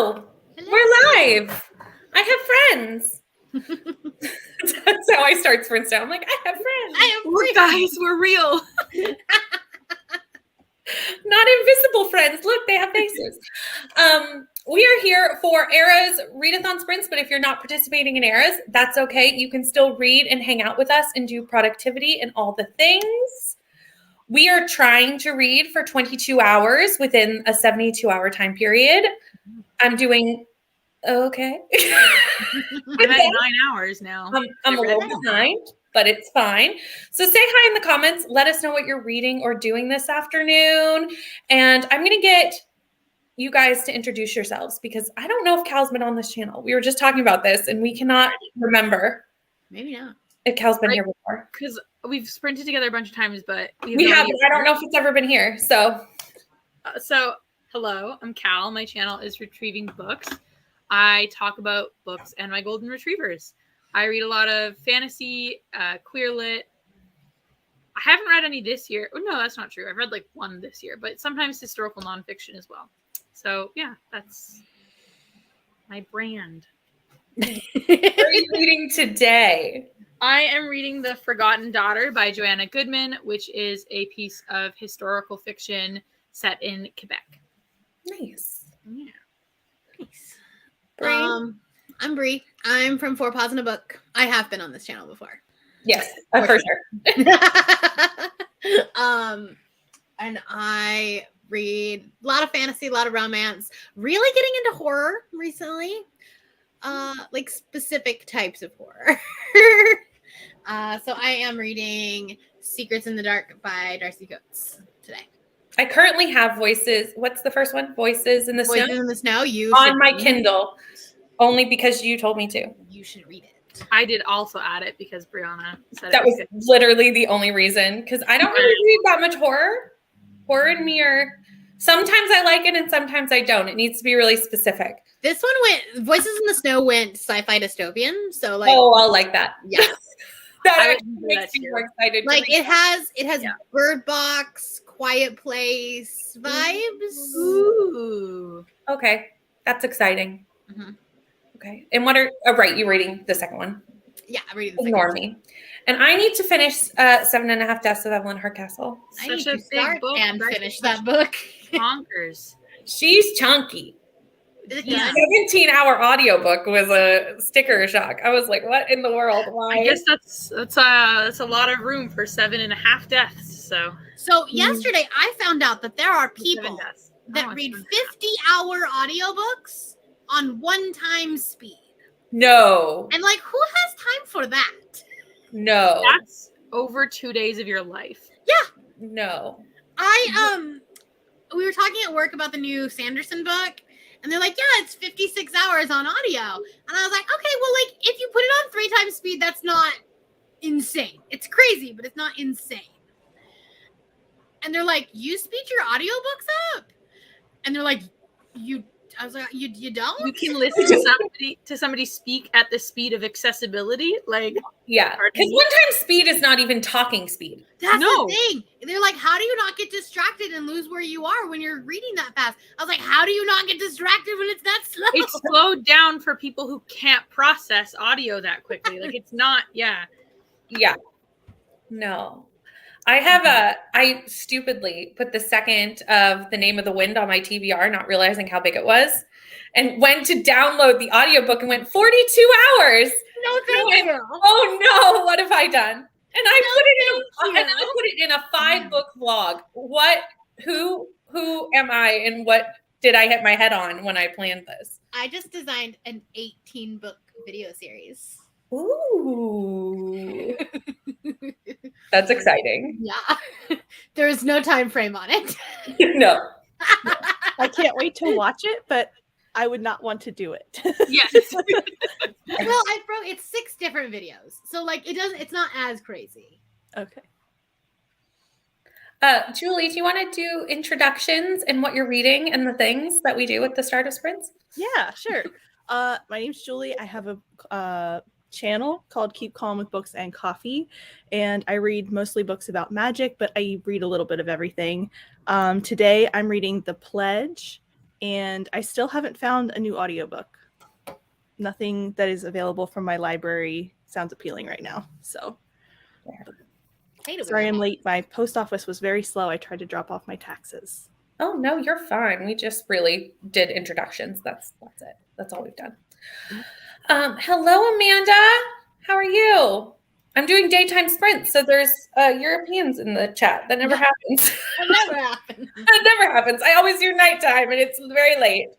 Hello. We're live. I have friends. That's how I start sprints now. I'm like, I have friends. We're guys, we're real. Not invisible friends. Look, they have faces. We are here for Era's Readathon sprints, but if you're not participating in Era's, that's okay. You can still read and hang out with us and do productivity and all the things. We are trying to read for 22 hours within a 72-hour time period. I'm doing okay. I'm at 9 hours now. I'm a little behind, but it's fine. So say hi in the comments. Let us know what you're reading or doing this afternoon. And I'm going to get you guys to introduce yourselves because I don't know if Cal's been on this channel. We were just talking about this and we cannot remember. Maybe not. If Cal's been here before. Because we've sprinted together a bunch of times, but we haven't. I don't know if it's ever been here. So hello, I'm Cal. My channel is Retrieving Books. I talk about books and my golden retrievers. I read a lot of fantasy, queer lit. I haven't read any this year. Oh, no, that's not true. I've read like one this year, but sometimes historical nonfiction as well. So yeah, that's my brand. What are you reading today? I am reading The Forgotten Daughter by Joanna Goodman, which is a piece of historical fiction set in Quebec. Nice. Yeah. Nice. Bree? I'm Bree. I'm from Four Paws in a Book. I have been on this channel before. Yes, for sure. And I read a lot of fantasy, a lot of romance, really getting into horror recently. Like specific types of horror. So I am reading Secrets in the Dark by Darcy Coates today. I currently have Voices. What's the first one? Voices in the Snow? Voices in the Snow. You on my Kindle, only because you told me to. You should read it. I did also add it because Brianna said that was literally the only reason. Because I don't really read that much horror. Horror and me are sometimes I like it and sometimes I don't. It needs to be really specific. This one went Voices in the Snow went sci-fi dystopian. So like, oh, I'll like that. Yeah. That makes me more excited. Like it has Bird Box, Quiet Place vibes. Ooh. Okay, that's exciting. Mm-hmm. Okay, and what are? Oh, right, you're reading the second one. Yeah, I'm reading the Ignore second me. And I need to finish 7.5 Deaths of Evelyn Hardcastle. I need to start and finish that book. Bonkers. She's chunky. Yeah. 17-hour audiobook was a sticker shock. I was like, what in the world? Why? I guess that's a lot of room for 7.5 deaths. So yesterday I found out that there are people that read 50-hour audiobooks on one-time speed. No. And like, who has time for that? No. That's over 2 days of your life. Yeah. No. We were talking at work about the new Sanderson book. And they're like, yeah, it's 56 hours on audio. And I was like, okay, well, like, if you put it on 3 times speed, that's not insane. It's crazy, but it's not insane. And they're like, you speed your audiobooks up? And they're like, I was like, you don't? You can listen to somebody speak at the speed of accessibility. Like, yeah. Because one-time speed is not even talking speed. That's the thing. They're like, how do you not get distracted and lose where you are when you're reading that fast? I was like, how do you not get distracted when it's that slow? It's slowed down for people who can't process audio that quickly. Like, it's not, yeah. Yeah. No. I stupidly put the second of The Name of the Wind on my TBR, not realizing how big it was, and went to download the audiobook and went 42 hours. No, thank you. Oh no, what have I done? And I put it in a 5-book vlog. Who am I and what did I hit my head on when I planned this? I just designed an 18-book video series. Ooh. That's exciting. Yeah. There is no time frame on it. No. I can't wait to watch it, but I would not want to do it. Yes. Well, it's 6 different videos. So like it's not as crazy. Okay. Julie, do you want to do introductions and what you're reading and the things that we do at the start of sprints? Yeah, sure. My name's Julie. I have a channel called Keep Calm with Books and Coffee, and I read mostly books about magic, but I read a little bit of everything. Today I'm reading The Pledge and I still haven't found a new audiobook. Nothing that is available from my library sounds appealing right now. So sorry I'm late. My post office was very slow. I tried to drop off my taxes. Oh, no, you're fine. We just really did introductions. That's it. That's all we've done. Hello, Amanda. How are you? I'm doing daytime sprints, so there's Europeans in the chat. That never happens. That never happens. That never happens. I always do nighttime, and it's very late.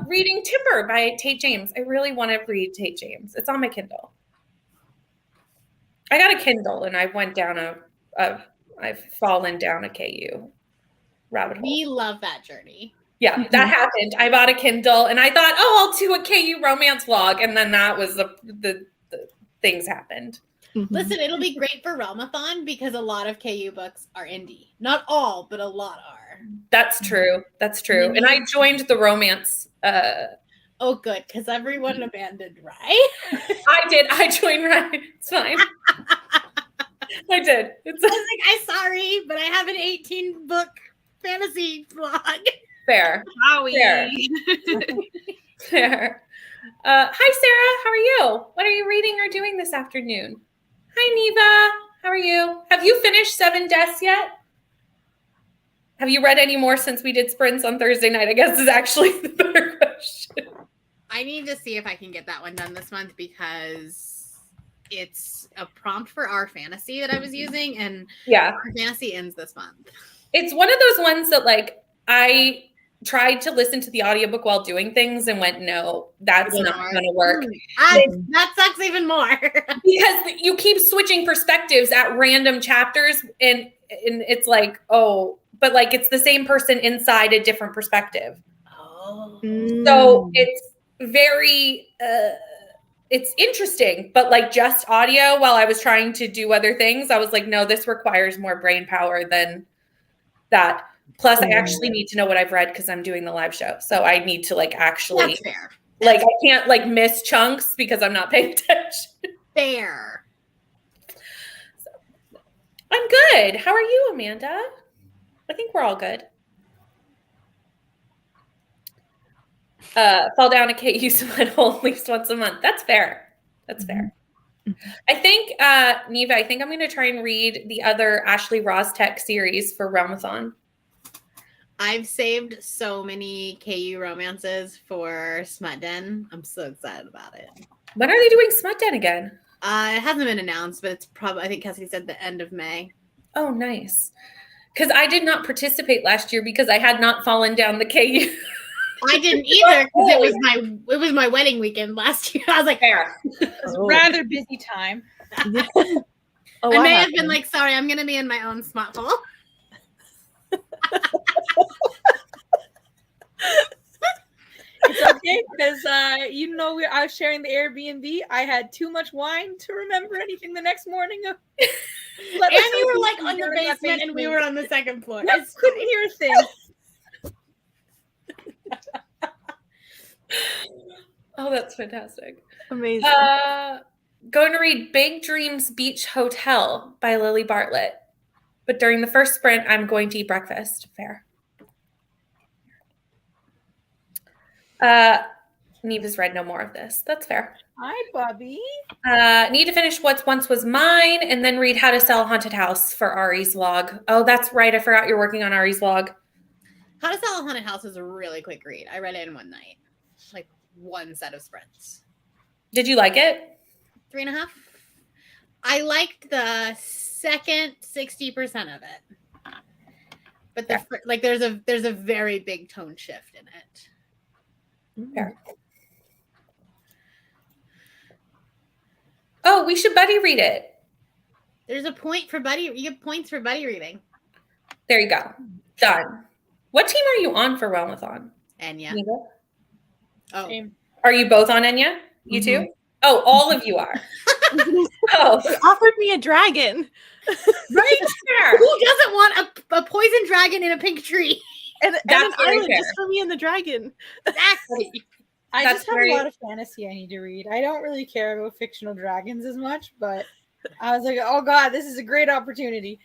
Reading Timber by Tate James. I really want to read Tate James. It's on my Kindle. I got a Kindle, and I went down I've fallen down a KU rabbit hole. We love that journey. Yeah, that happened. I bought a Kindle, and I thought, oh, I'll do a KU romance vlog, and then that was the things happened. Listen, it'll be great for Readathon because a lot of KU books are indie. Not all, but a lot are. That's true. That's true. And I joined the romance. Oh, good, because everyone abandoned, right? I did. I joined Ryan. It's fine. I did. I was like, I'm sorry, but I have an 18-book fantasy blog. Fair. Howie. Fair. Hi, Sarah. How are you? What are you reading or doing this afternoon? Hi, Neva. How are you? Have you finished 7 Deaths yet? Have you read any more since we did sprints on Thursday night? I guess is actually the better question. I need to see if I can get that one done this month because it's a prompt for our fantasy that I was using, and our fantasy ends this month. It's one of those ones that, like, I tried to listen to the audiobook while doing things and went, no, that's not going to work. That sucks even more. Because you keep switching perspectives at random chapters, and it's like, oh, but like it's the same person inside a different perspective. Oh. So it's very, it's interesting, but like just audio while I was trying to do other things, I was like, no, this requires more brain power than that. Plus, I actually need to know what I've read because I'm doing the live show. So I need to like actually, that's fair. Like I can't like miss chunks because I'm not paying attention. Fair. So, I'm good. How are you, Amanda? I think we're all good. Fall down a KU sweat hole at least once a month. That's fair. That's fair. I think, Neva, I think I'm going to try and read the other Ashley Rostech series for Readathon. I've saved so many KU romances for Smut Den. I'm so excited about it. When are they doing Smut Den again? It hasn't been announced, but it's probably, I think Cassie said the end of May. Oh, nice. Because I did not participate last year because I had not fallen down the KU. I didn't either because it was my wedding weekend last year. I was like, fair. It was a rather busy time. I may have been like, sorry, I'm going to be in my own smut hole. It's okay because I was sharing the Airbnb. I had too much wine to remember anything the next morning. And you were like on the basement and we were on the second floor. I couldn't hear a thing. Oh, that's fantastic. Amazing. Going to read Big Dreams Beach Hotel by Lily Bartlett. But during the first sprint, I'm going to eat breakfast. Fair. Neva's read no more of this. That's fair. Hi, Bobby. Need to finish What's Once Was Mine and then read How to Sell a Haunted House for Ari's vlog. Oh, that's right. I forgot you're working on Ari's vlog. How to Sell a Haunted House is a really quick read. I read it in one night. Like one set of sprints. Did you like it? 3.5. I liked the second 60% of it. But there's a very big tone shift in it. Fair. Oh, we should buddy read it. There's a point for buddy. You get points for buddy reading. There you go. Done. What team are you on for Readathon? Enya. Neva? Oh. Same. Are you both on Enya? You too? Oh, all of you are. Oh, They offered me a dragon. right there. Who doesn't want a poison dragon in a pink tree? And That's an very island fair. just for me and the dragon. Exactly. I That's just have very- a lot of fantasy I need to read. I don't really care about fictional dragons as much, but I was like, oh God, this is a great opportunity.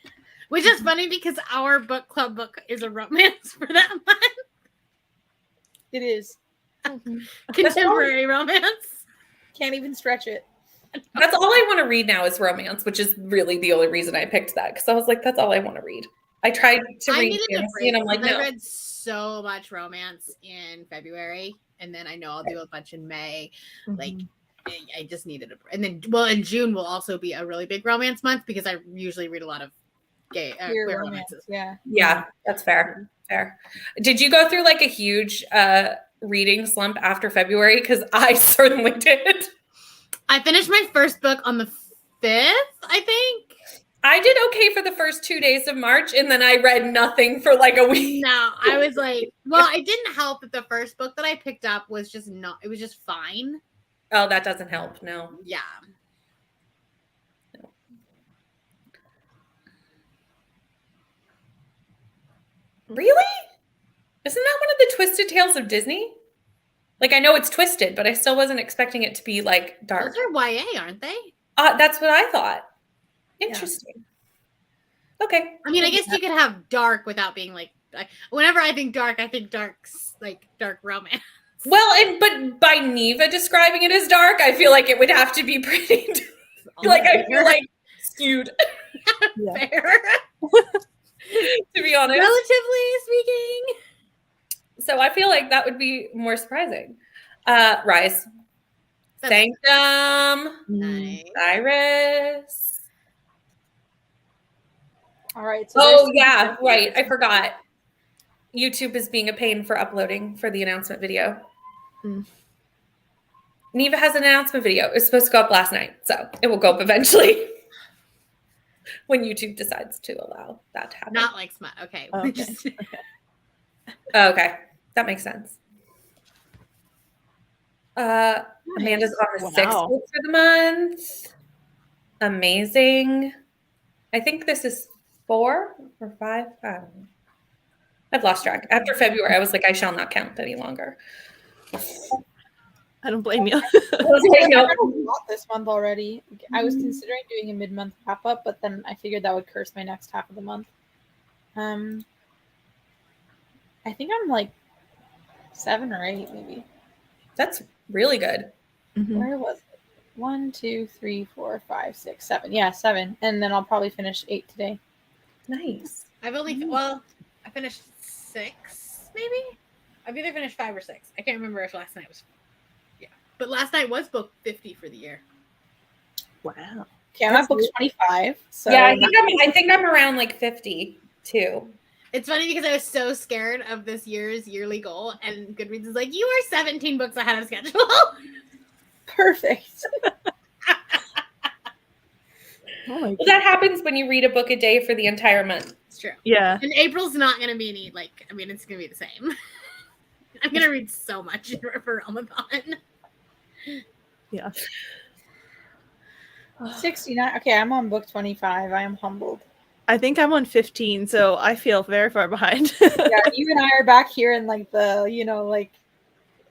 Which is funny because our book club book is a romance for that month. It is. Contemporary romance. Can't even stretch it. That's all I want to read now is romance, which is really the only reason I picked that because I was like, that's all I want to read. I tried to I read needed a fantasy, break and I'm like, because no. I read so much romance in February, and then I know I'll do a bunch in May. Like, I just needed a break. And then, well, in June will also be a really big romance month because I usually read a lot of queer romances. Yeah. Yeah, that's fair. Fair. Did you go through like a huge reading slump after February? Because I certainly did. I finished my first book on the 5th, I think. I did okay for the first 2 days of March, and then I read nothing for like a week. No, I was like, well, it didn't help that the first book that I picked up was just not, it was just fine. Oh, that doesn't help. No. Yeah. Really? Isn't that one of the twisted tales of Disney? Like, I know it's twisted, but I still wasn't expecting it to be like dark. Those are YA, aren't they? That's what I thought. Interesting. Okay. I mean, I guess you could have dark without being like, whenever I think dark like dark romance. Well, but by Neva describing it as dark, I feel like it would have to be pretty. Like, I feel like skewed. Fair. To be honest. Relatively speaking. So I feel like that would be more surprising. Rise. Sanctum. Nice. Iris. All right. So Oh, yeah. Right. I forgot. YouTube is being a pain for uploading for the announcement video. Neva has an announcement video. It was supposed to go up last night, so it will go up eventually when YouTube decides to allow that to happen. Not like smut. Okay. Oh, okay. Okay. That makes sense. Amanda's on the 6th for the month. Amazing. I think this is 4 or 5. I don't know. I've lost track. After February, I was like, I shall not count any longer. I don't blame you. I was like, no. Not this month already. I was considering doing a mid-month wrap-up, but then I figured that would curse my next half of the month. I think I'm like 7 or 8, maybe. That's really good. Where was it? 1, 2, 3, 4, 5, 6, 7. Yeah, 7. And then I'll probably finish 8 today. Nice. I've only, I finished 6, maybe? I've either finished 5 or 6. I can't remember if last night was, But last night was book 50 for the year. Wow. Okay, I'm at book 25. So Yeah, I think I'm around like 50 too. It's funny because I was so scared of this year's yearly goal, and Goodreads is like, you are 17 books ahead of schedule. perfect. Oh my Well, that happens when you read a book a day for the entire month. It's true. Yeah. And April's not going to be any, it's going to be the same. I'm going to read so much for Ramadan. Yeah. 69. Okay, I'm on book 25. I am humbled. I think I'm on 15, so I feel very far behind. Yeah, you and I are back here in like the, like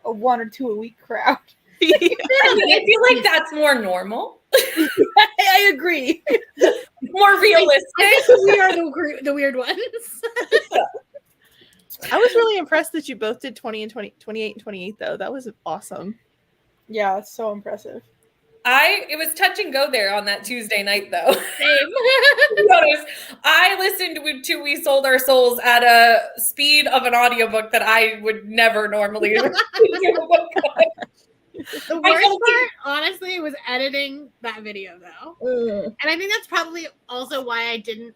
a 1 or 2 a week crowd. I feel like that's more normal. I agree. More realistic. I think we are the weird ones. I was really impressed that you both did 20 and 28 and 28 though. That was awesome. Yeah, it's so impressive. It was touch and go there on that Tuesday night though. Same. I listened to We Sold Our Souls at a speed of an audiobook that I would never normally do. The worst part, honestly, was editing that video though. And I think that's probably also why I didn't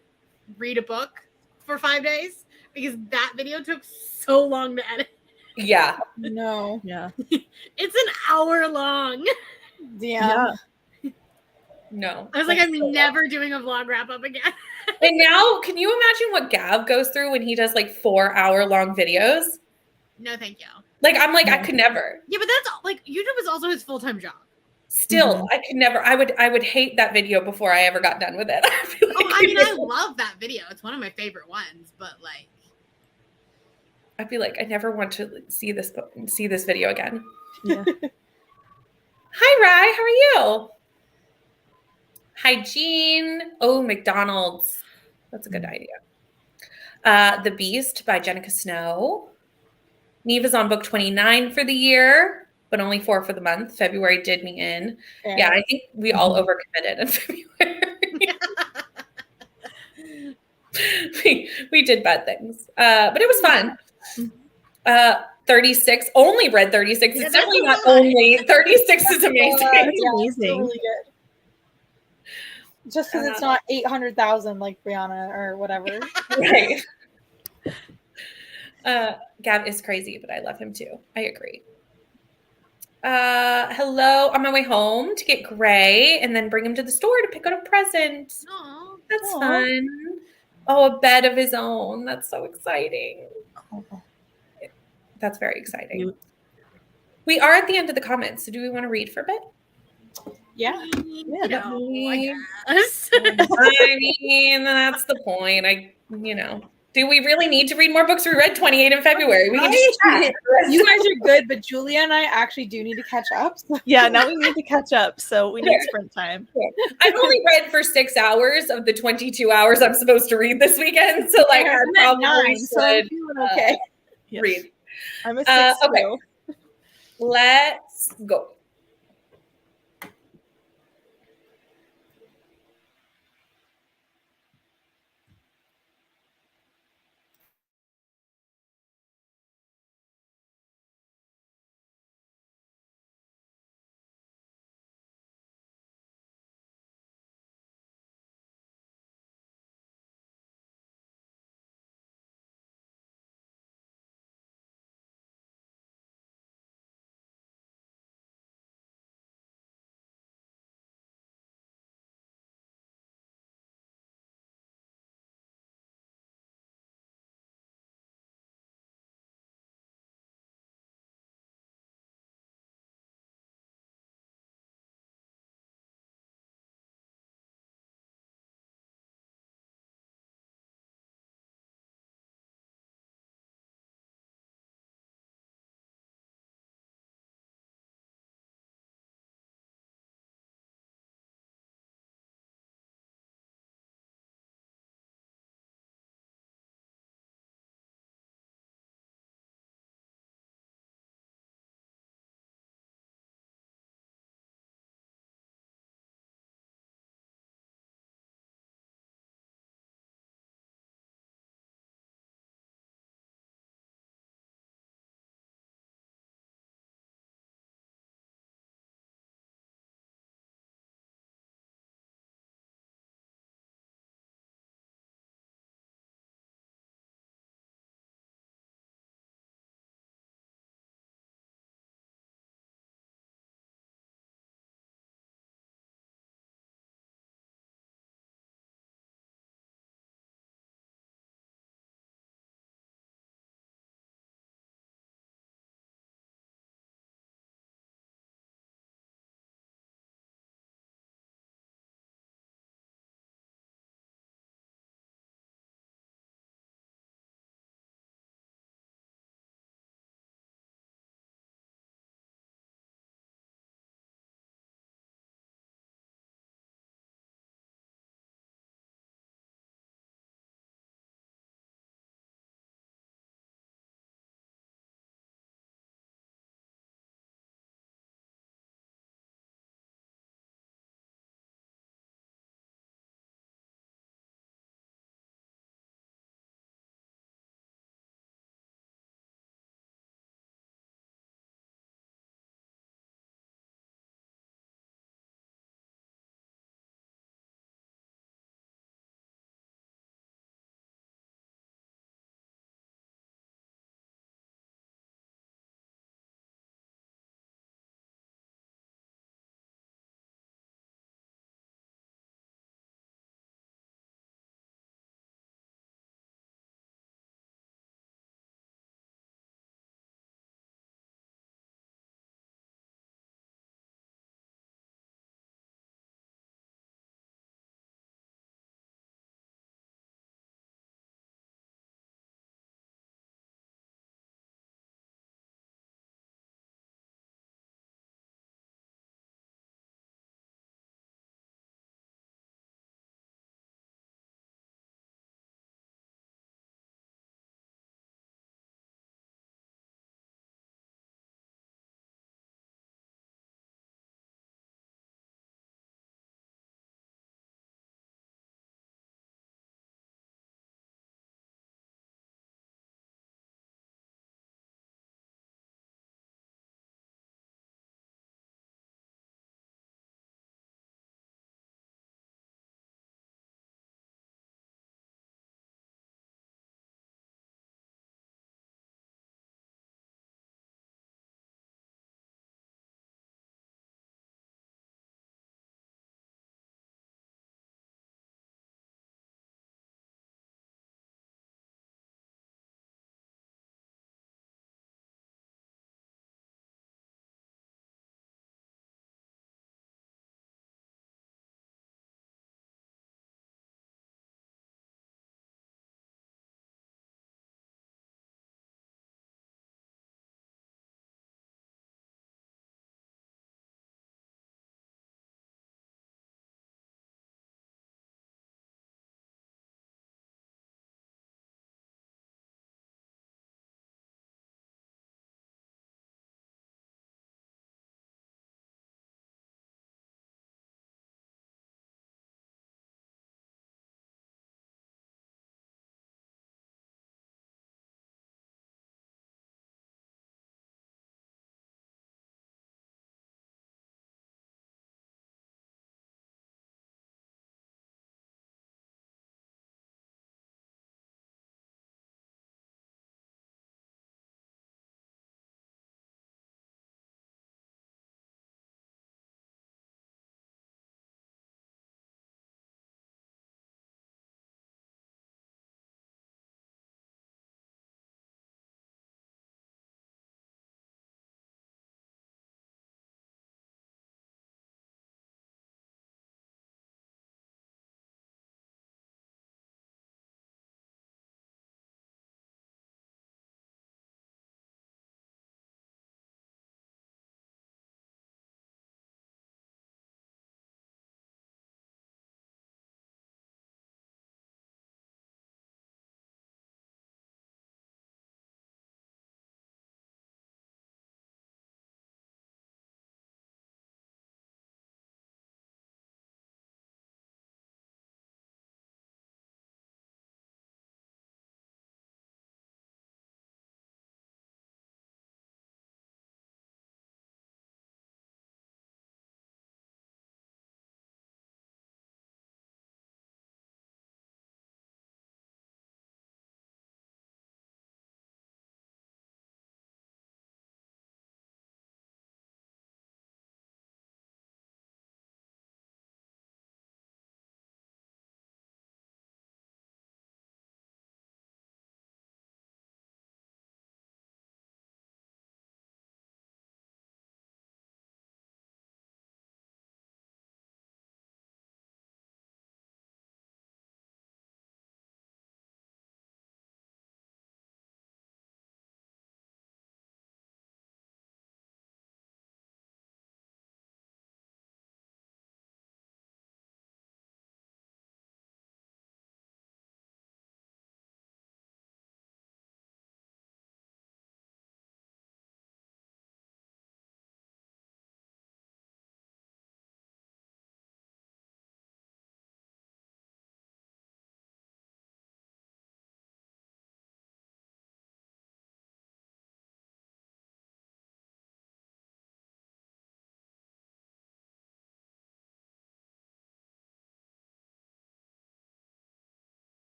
read a book for 5 days, because that video took so long to edit. Yeah. No. Yeah. It's an hour long. Yeah. No. I was like, I'm never doing a vlog wrap up again. And now, can you imagine what Gav goes through when he does like 4-hour-long videos? No, thank you. Like, I'm like, I could never. Yeah, but that's like YouTube is also his full-time job. Still, I could never. I would hate that video before I ever got done with it. I feel like I love that video. It's one of my favorite ones, but like, I'd be like, I never want to see this video again. Yeah. Hi, Rye. How are you? Hi, Jean. Oh, McDonald's. That's a good idea. The Beast by Jenica Snow. Neve is on book 29 for the year, but only 4 for the month. February did me in. Fair. Yeah, I think we all overcommitted in February. we did bad things, but it was fun. 36, only read 36. Yeah, It's that's definitely a not lot. only 36 is amazing. That's Yeah, amazing. really good. Just because it's not 800,000 like Brianna or whatever. Right. Gav is crazy, but I love him too. I agree. Hello, on my way home to get Gray and then bring him to the store to pick up a present. Aw. That's Aw. fun. Oh, a bed of his own. That's so exciting. That's very exciting. You- We are at the end of the comments, so do we want to read for a bit? Yeah. You know, I guess. I mean, that's the point. Do we really need to read more books? We read 28 in February. We can just chat. You guys are good, but Julia and I actually do need to catch up. So. Yeah, now we need to catch up, so we need sprint time. I've only read for 6 hours of the 22 hours I'm supposed to read this weekend, so like I I'm at probably 9, so I'm should feeling okay. Yes. read. I'm a 6 okay. too. Let's go.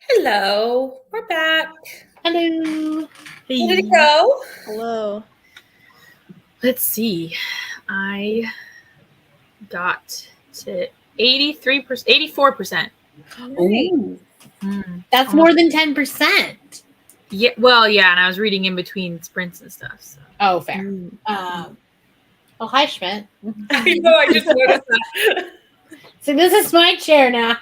Hello, we're back. Hello. How did it go? Hello. Let's see. I got to 83%, 84%. Ooh. That's Almost. more than 10%. Yeah, well, yeah, and I was reading in between sprints and stuff. So. Oh, fair. Mm. Oh, hi, Schmidt. I know, I just noticed that. So this is my chair now.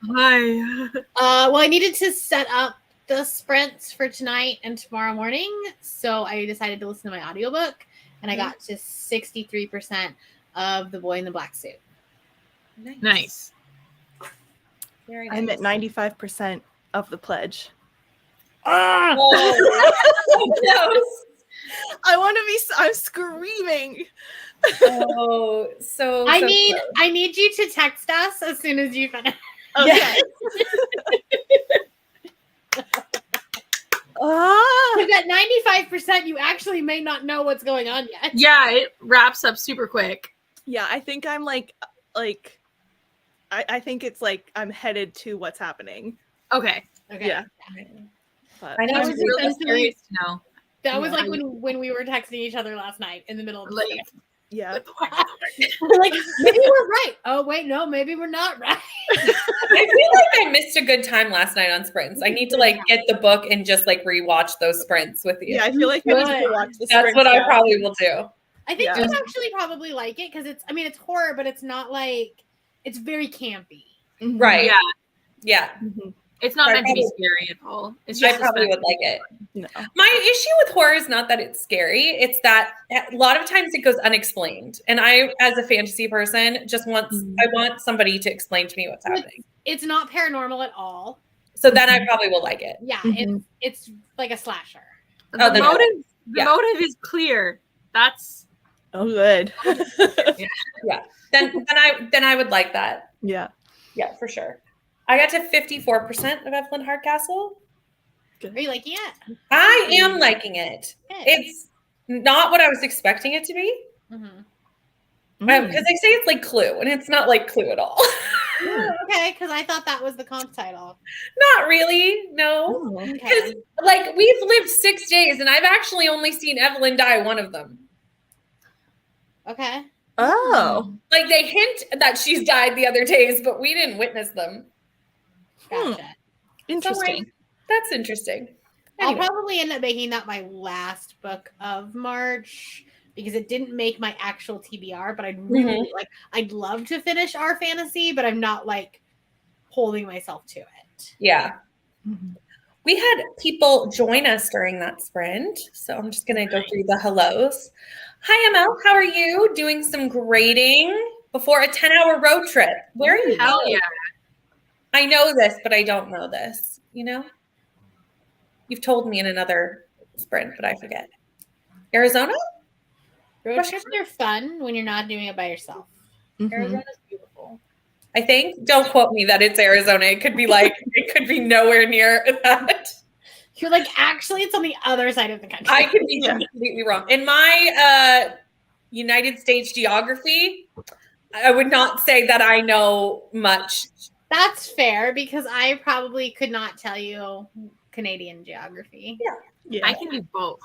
Hi. Well, I needed to set up the sprints for tonight and tomorrow morning, so I decided to listen to my audiobook, and I got to 63% of The Boy in the Black Suit. Nice. Very nice. I'm at 95% of the pledge. Oh, so close. I want to be. I'm screaming. Oh, so I so need close. you to text us as soon as you finish. Okay. Because at 95%, you actually may not know what's going on yet. Yeah, it wraps up super quick. Yeah, I think I'm like I think it's like I'm headed to what's happening. Okay. Okay. Yeah. But I know. That I'm was really essentially- Curious to know. That was Yeah. like when we were texting each other last night in the middle of the Like, day. yeah. We're like, maybe we're right. Oh, wait, no, maybe we're not right. I feel like I missed a good time last night on sprints. I need to like get the book and just like rewatch those sprints with you. Yeah, I feel like I need to Good. watch the That's sprint what I now. probably will do. I think Yeah. you'd actually probably like it because it's horror, but it's not like, it's very campy. Mhm. Right. Yeah, Yeah. Mhm. it's not I meant to be probably- scary at all. It's I just probably would suspenseful. like it. No. My issue with horror is not that it's scary. It's that a lot of times it goes unexplained. And I, as a fantasy person, just I want somebody to explain to me what's happening. It's not paranormal at all. So then I probably will like it. Yeah, Mhm. it's like a slasher. The Oh, then- motive, yeah. motive is clear. That's Oh, good. Then I would like that. Yeah. Yeah, for sure. I got to 54% of Evelyn Hardcastle. Are you liking it? I am liking it. Good. It's not what I was expecting it to be. Mhm. Because they say it's like Clue, and it's not like Clue at all. Okay, because I thought that was the comp title. Not really, no. Oh. Okay. Because like we've lived 6 days, and I've actually only seen Evelyn die one of them. Okay. Oh. Like they hint that she's died the other days, but we didn't witness them. Gotcha. Interesting. That's interesting. I'll Anyway. probably end up making that my last book of March because it didn't make my actual TBR, but I'd really I'd love to finish our fantasy, but I'm not like holding myself to it. Yeah. Mhm. We had people join us during that sprint. So I'm just going to go through the hellos. Hi, ML. How are you? Doing some grading before a 10-hour road trip. Where are you hell going? yeah. I know this, but I don't know this. You know? You've told me in another sprint, but I forget. Arizona? Road trips are fun when you're not doing it by yourself. Mhm. Arizona's beautiful. I think. Don't quote me that it's Arizona. It could be like, it could be nowhere near that. You're like, actually, it's on the other side of the country. I could be completely wrong. In my United States geography, I would not say that I know much. That's fair because I probably could not tell you Canadian geography. Yeah. I can do both.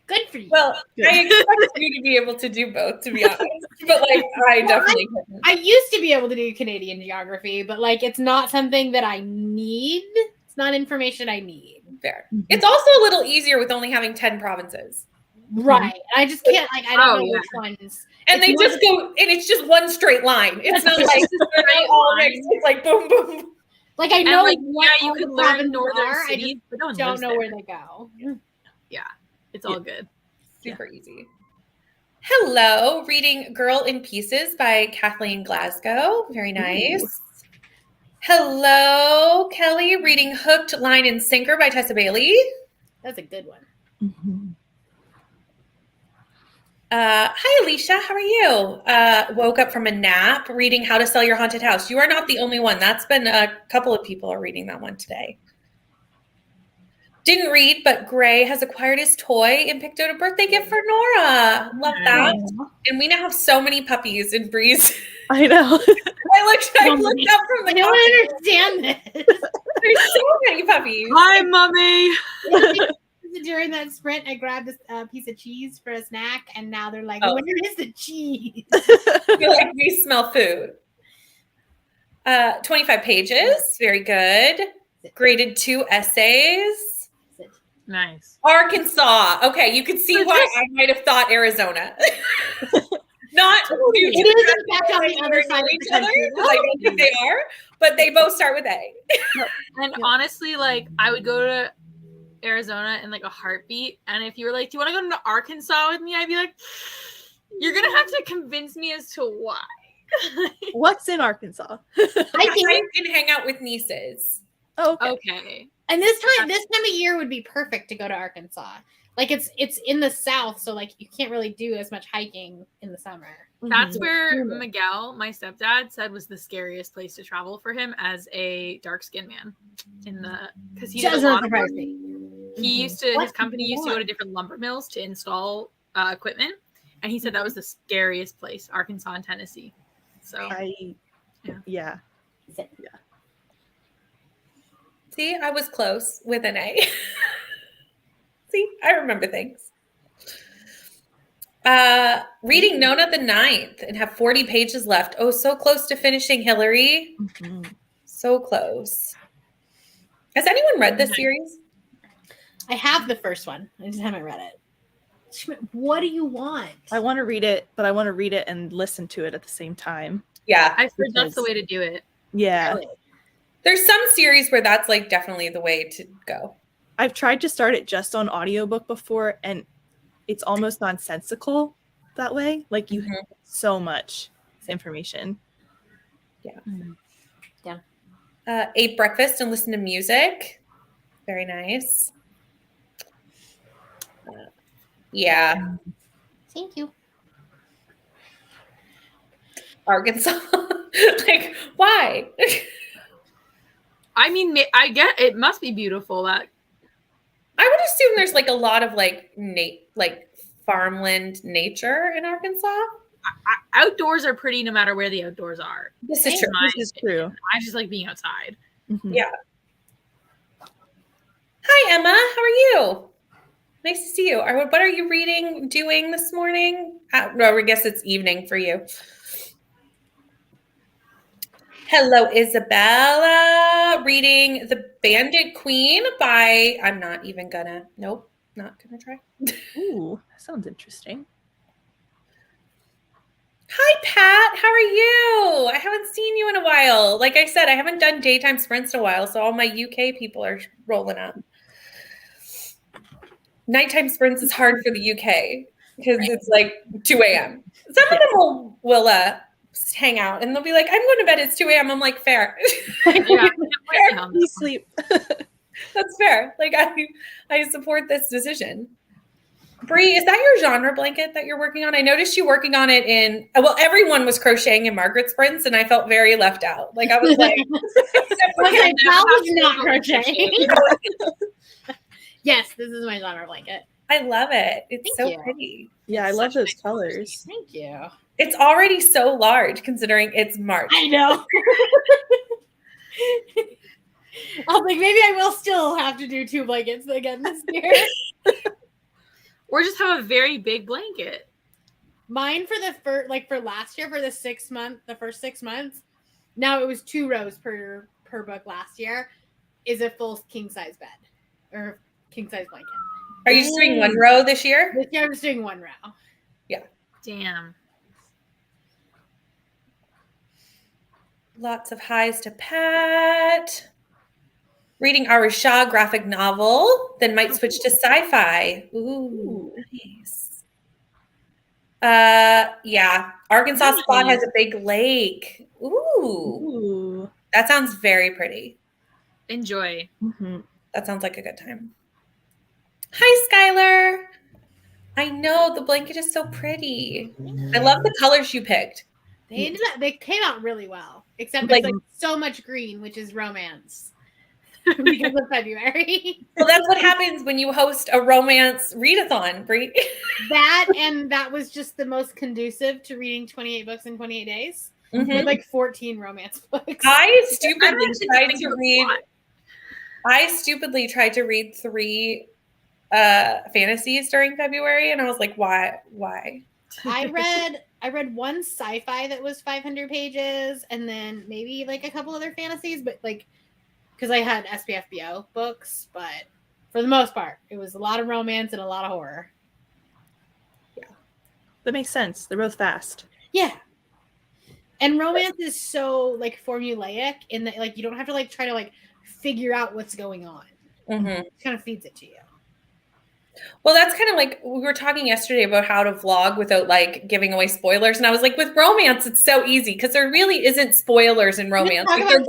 Good for you. Well, I expect you to be able to do both, to be honest. But like, I definitely couldn't. I used to be able to do Canadian geography, but like it's not something that I need. It's not information I need. Fair. Mhm. It's also a little easier with only having 10 provinces. Right. I just can't like I don't Oh, know yeah. which ones. And It's they more just go, and it's just one straight line. It's not It's like just a they're straight all line. mixed. It's like boom, boom. Like I And know like, what yeah, you all could the learn provinces northern are. I cities, but no one just don't lives know there. where they go. It's all good. Super easy. Hello, reading Girl in Pieces by Kathleen Glasgow. Very nice. Hello, Kelly, reading Hooked, Line, and Sinker by Tessa Bailey. That's a good one. Mhm. Hi, Alicia. How are you? Woke up from a nap reading How to Sell Your Haunted House. You are not the only one. That's been a couple of people are reading that one today. Didn't read, but Gray has acquired his toy and picked out a birthday gift for Nora. Love that. And we now have so many puppies in Breeze. I know. I looked up from I the don't comment. understand this. There's so many puppies. Hi, mommy. During that sprint, I grabbed a piece of cheese for a snack, and now they're like, Oh. "Where is the cheese?" I feel like we smell food. 25 pages. Very good. Graded 2 essays. Nice. Arkansas. Okay, you can see why I might have thought Arizona. Not It is in fact on the other side of each the other, country. because I don't think they are, but they both start with A. And honestly, like, I would go to Arizona in like a heartbeat. And if you were like, "Do you want to go to Arkansas with me?" I'd be like, "You're gonna have to convince me as to why." What's in Arkansas? I think, I can hang out with nieces. Oh, okay. Okay. and this time of year would be perfect to go to Arkansas. Like it's in the south, so like you can't really do as much hiking in the summer. That's Mhm. where Miguel, my stepdad, said was the scariest place to travel for him as a dark-skinned man. Because he did a lot of work. He used to, his company used to go to different lumber mills to install equipment, and he said that was the scariest place, Arkansas and Tennessee. So Yeah. See, I was close with an A. See, I remember things. Reading Nona the Ninth and have 40 pages left. Oh, so close to finishing Hillary. Mhm. So close. Has anyone read this series? I have the first one. I just haven't read it. What do you want? I want to read it, but I want to read it and listen to it at the same time. Yeah. I've heard that's the way to do it. Yeah. Really? There's some series where that's like definitely the way to go. I've tried to start it just on audiobook before, and it's almost nonsensical that way. Like you have so much information. Ate breakfast and listened to music. Very nice. Yeah. Thank you. Arkansas. Like, why? I mean, I get it must be beautiful. That I would assume there's like a lot of like farmland nature in Arkansas. outdoors are pretty no matter where the outdoors are. This is true. This is true. I just like being outside. Mhm. Yeah. Hi, Emma. How are you? Nice to see you. What are you doing this morning? No, I guess it's evening for you. Hello, Isabella. Reading The Bandit Queen by, I'm not even gonna, nope, not gonna try. Ooh, that sounds interesting. Hi, Pat. How are you? I haven't seen you in a while. Like I said, I haven't done daytime sprints in a while, so all my UK people are rolling up. Nighttime sprints is hard for the UK because it's like 2 a.m. Some of them will hang out and they'll be like, I'm going to bed, it's 2 a.m. I'm like, fair. Yeah, You sleep. That's fair. Like I support this decision. Bree, is that your genre blanket that you're working on? I noticed you working on it everyone was crocheting in Margaret sprints and I felt very left out. Like I was like, Okay, that was not crocheting. Yes, this is my genre blanket. I love it. It's Thank so you. pretty. Yeah, I It's love such a those nice colors. Thank you. It's already so large considering it's March. I know. I was like, maybe I will still have to do 2 blankets again this year. or just have a very big blanket. Mine for for last year for the first 6 months. Now it was 2 rows per book last year. Is a full king size bed or king size blanket. Are you just doing 1 row this year? This year I'm just doing 1 row. Damn. Lots of highs to Pat. Reading our Shah graphic novel, then might switch to sci-fi. Ooh, nice. Yeah. Arkansas spot has a big lake. Ooh. That sounds very pretty. Enjoy. Mm-hmm. That sounds like a good time. Hi, Skylar. I know the blanket is so pretty. I love the colors you picked. They came out really well. Except there's like so much green, which is romance. Because of February. Well, that's what happens when you host a romance readathon, Brie. That was just the most conducive to reading 28 books in 28 days. Mhm. with like 14 romance books. I I stupidly don't actually tried think to of the read. plot. I stupidly tried to read 3 fantasies during February, and I was like, why? I read one sci-fi that was 500 pages, and then maybe like a couple other fantasies, but like because I had SPFBO books, but for the most part, it was a lot of romance and a lot of horror. That makes sense. They're both fast. Yeah. And romance is so like formulaic in that like you don't have to like try to like figure out what's going on. Mm-hmm. It kind of feeds it to you. Well, that's kind of like we were talking yesterday about how to vlog without like giving away spoilers. And I was like, with romance, it's so easy because there really isn't spoilers in romance. talk Like, about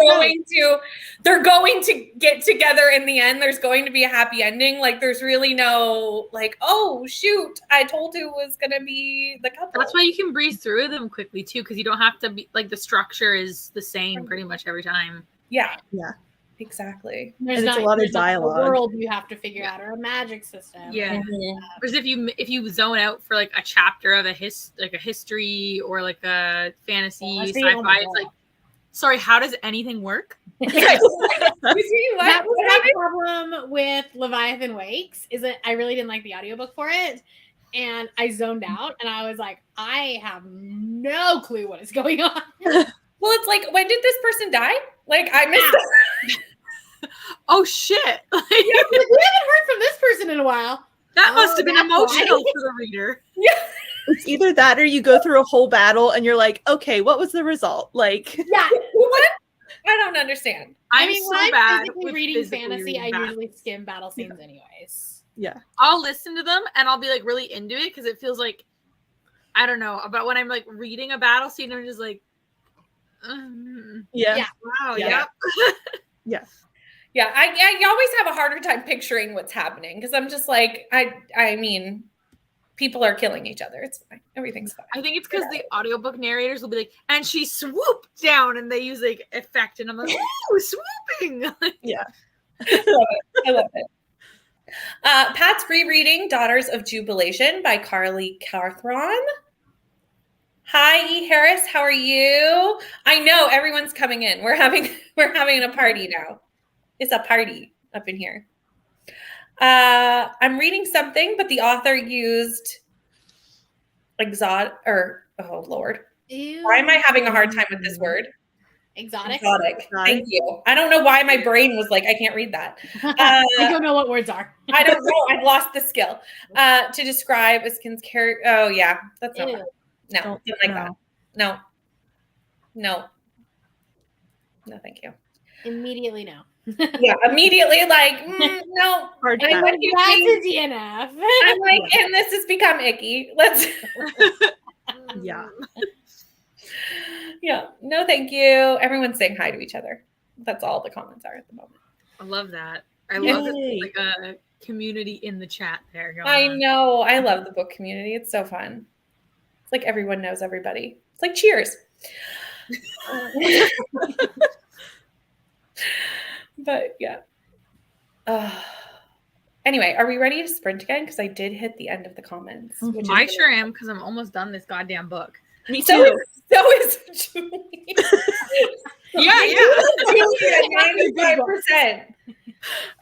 they're going to get together in the end. There's going to be a happy ending. Like, there's really no like, oh shoot, I told you it was gonna be the couple. That's why you can breeze through them quickly too, because you don't have to be like the structure is the same pretty much every time. Yeah. Yeah. Exactly. There's And it's a lot of there's not dialogue. a world you have to figure out or a magic system. Yeah. Mhm. Whereas if you zone out for like a chapter of a history or like a fantasy Fantasy, sci-fi, oh my it's God. like, sorry, how does anything work? Excuse me, what? That was What my happened? problem with Leviathan Wakes, is that I really didn't like the audiobook for it. And I zoned out and I was like, I have no clue what is going on. Well, it's like, when did this person die? Like, I missed Yeah. that. Oh shit! Yeah, I was like, we haven't heard from this person in a while. That Oh, must have been that's why. emotional for the reader. It's either that or you go through a whole battle and you're like, okay, what was the result? Like, Yeah. What? I don't understand. I'm when so I'm bad physically with reading physically fantasy, reading I battles. usually skim battle scenes anyways. yeah. I'll listen to them and I'll be like really into it because it feels like, I don't know, but when I'm like reading a battle scene, I'm just like, Yeah. Yeah. wow, Yeah. yep. Yeah. Yeah, I always have a harder time picturing what's happening because I'm just like, I mean, people are killing each other. It's fine. Everything's fine. I think it's because the audiobook narrators will be like, and she swooped down, and they use like effect, and I'm like, ooh, swooping. Yeah. I love it. Pat's rereading Daughters of Jubilation by Carly Carthron. Hi, E. Harris. How are you? I know everyone's coming in. We're having a party now. It's a party up in here. I'm reading something, but the author used oh Lord. Ew. Why am I having a hard time with this word? Exotic? Exotic. Thank you. I don't know why my brain was like, I can't read that. I don't know what words are. I don't know. I've lost the skill. To describe a skin's character. Oh yeah, that's not Ew. fun. No, Don't- didn't like no. that. No. No. No, thank you. Immediately no. Yeah, immediately like, no. Hard And I'm pass. like, That's a DNF. I'm like, and this has become icky. Let's Yeah. yeah. No, thank you. Everyone's saying hi to each other. That's all the comments are at the moment. I love that. I love that Yay. there's like a community in the chat there going I on. know. I love the book community. It's so fun. It's like everyone knows everybody. It's like Cheers. But yeah. Anyway, are we ready to sprint again? Because I did hit the end of the comments. Which I is sure am because I'm almost done this goddamn book. Me So too. is Julie. Yeah. Julie at 95%.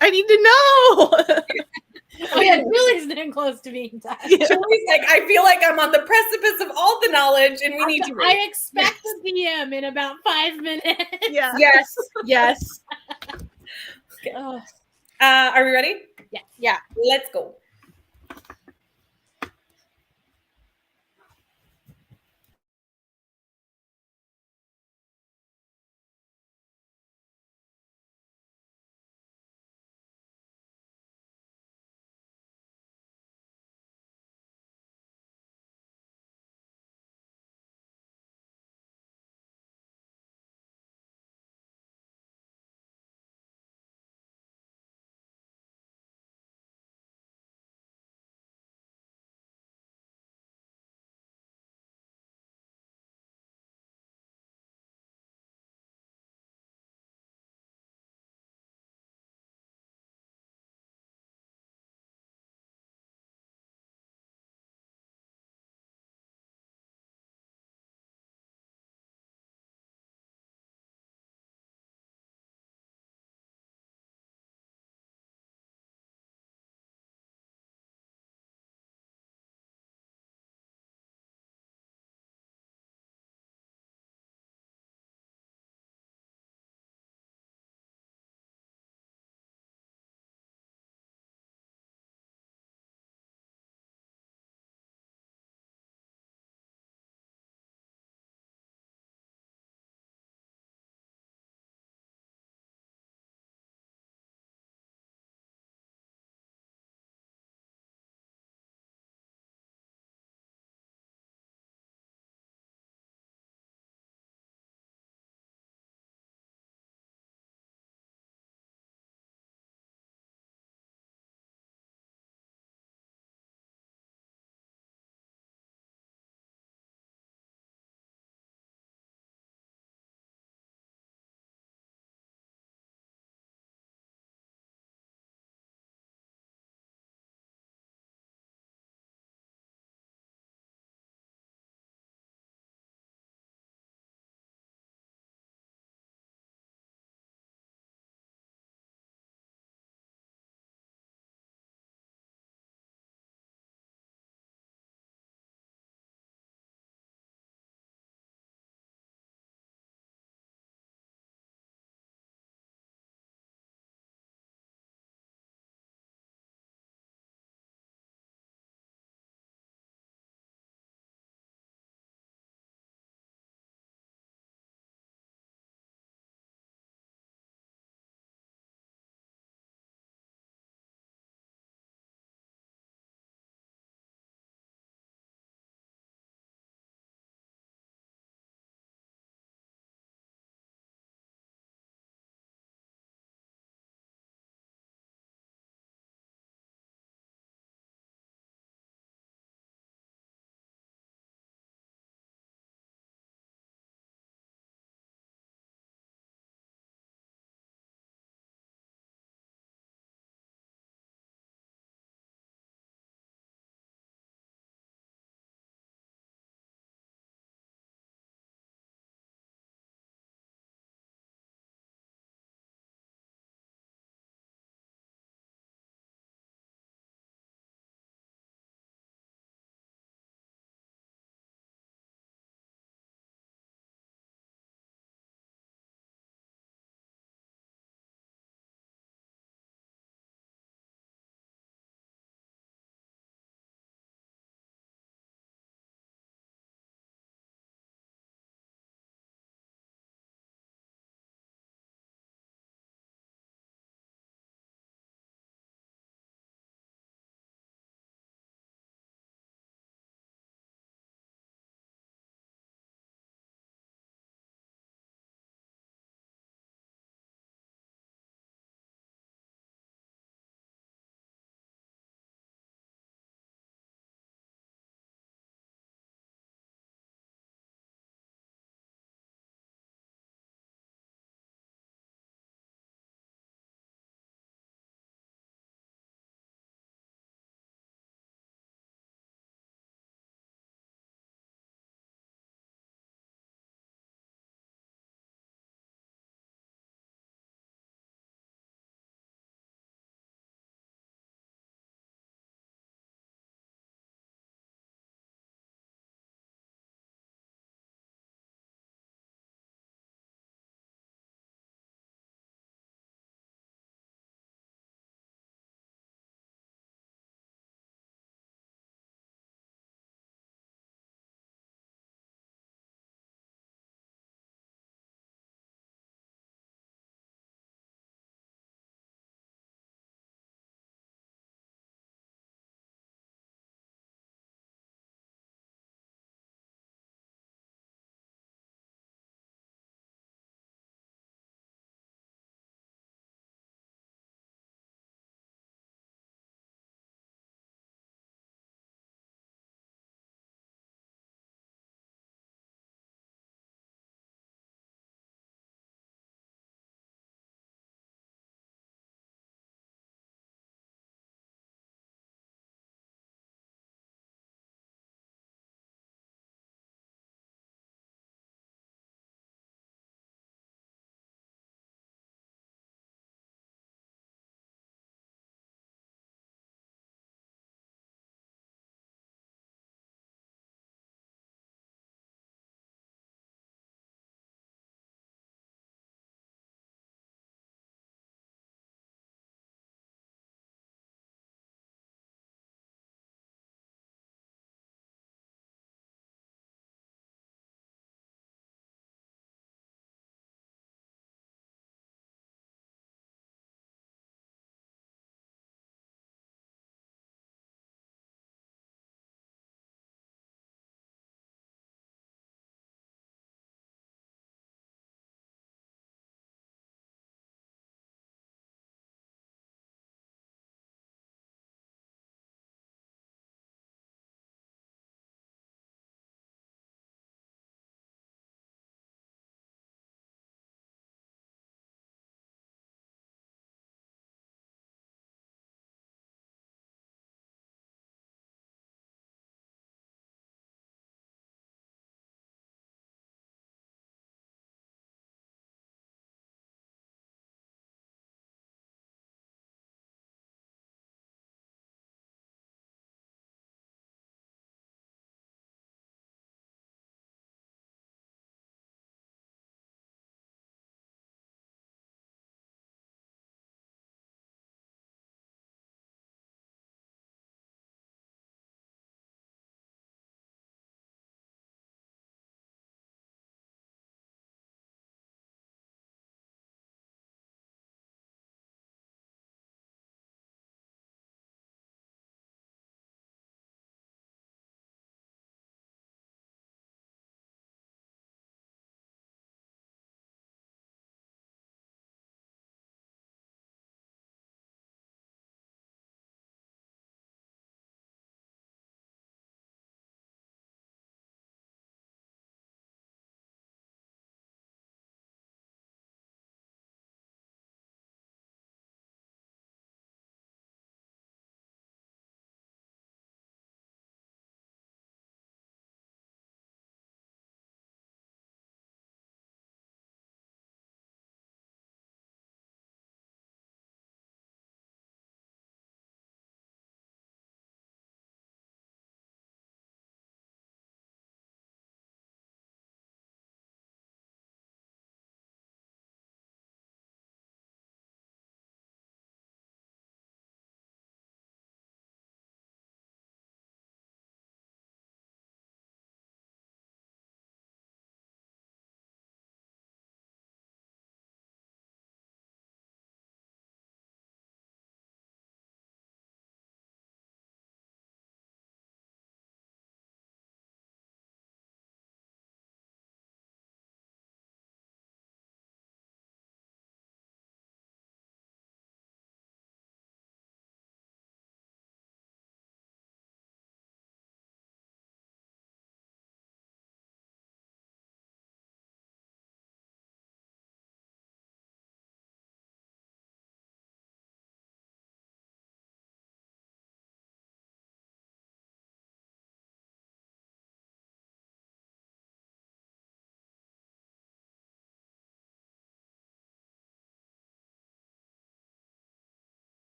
I need to know. Oh yeah, Julie's getting close to being done. Julie's like, I feel like I'm on the precipice of all the knowledge and we need to read. I expect the DM in about 5 minutes. Yeah. Yes. Yes. Are we ready? Yeah. Let's go.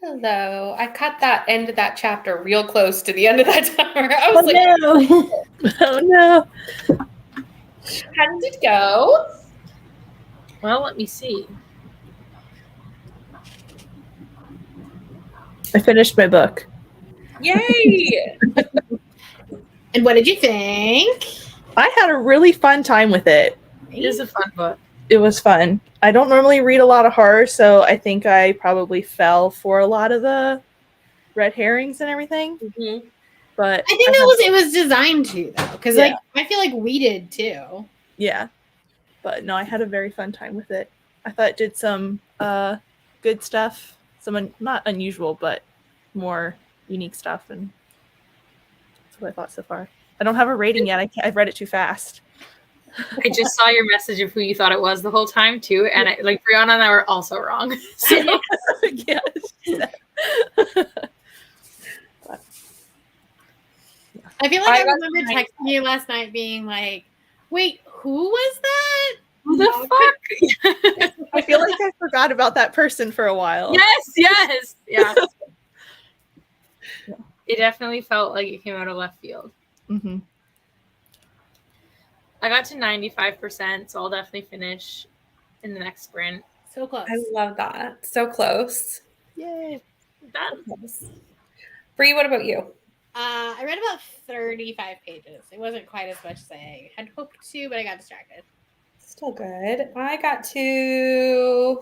Hello. I cut that end of that chapter real close to the end of that timer. I was like, no. Oh no. how did it go? Well, let me see. I finished my book. Yay! And what did you think? I had a really fun time with it. It is a fun book. It was fun. I don't normally read a lot of horror, so I think I probably fell for a lot of the red herrings and everything. Mhm. But I think it was designed to though, because Yeah. like I feel like we did too. yeah. But no, I had a very fun time with it. I thought it did some good stuff, some not unusual, but more unique stuff, and that's what I thought so far. I don't have a rating yet. I've read it too fast. I just saw your message of who you thought it was the whole time too, and like Brianna and I were also wrong. So yeah. I feel like I I got remember mine. texting you last night being like, wait, who was that? who the fuck? I feel like I forgot about that person for a while. Yes, yeah. It definitely felt like it came out of left field. Mm-hmm. I got to 95%, so I'll definitely finish in the next sprint. So close. I love that. So close. Yay. Done. Bree, what about you? I read about 35 pages. It wasn't quite as much as I had hoped to, but I got distracted. Still good. I got to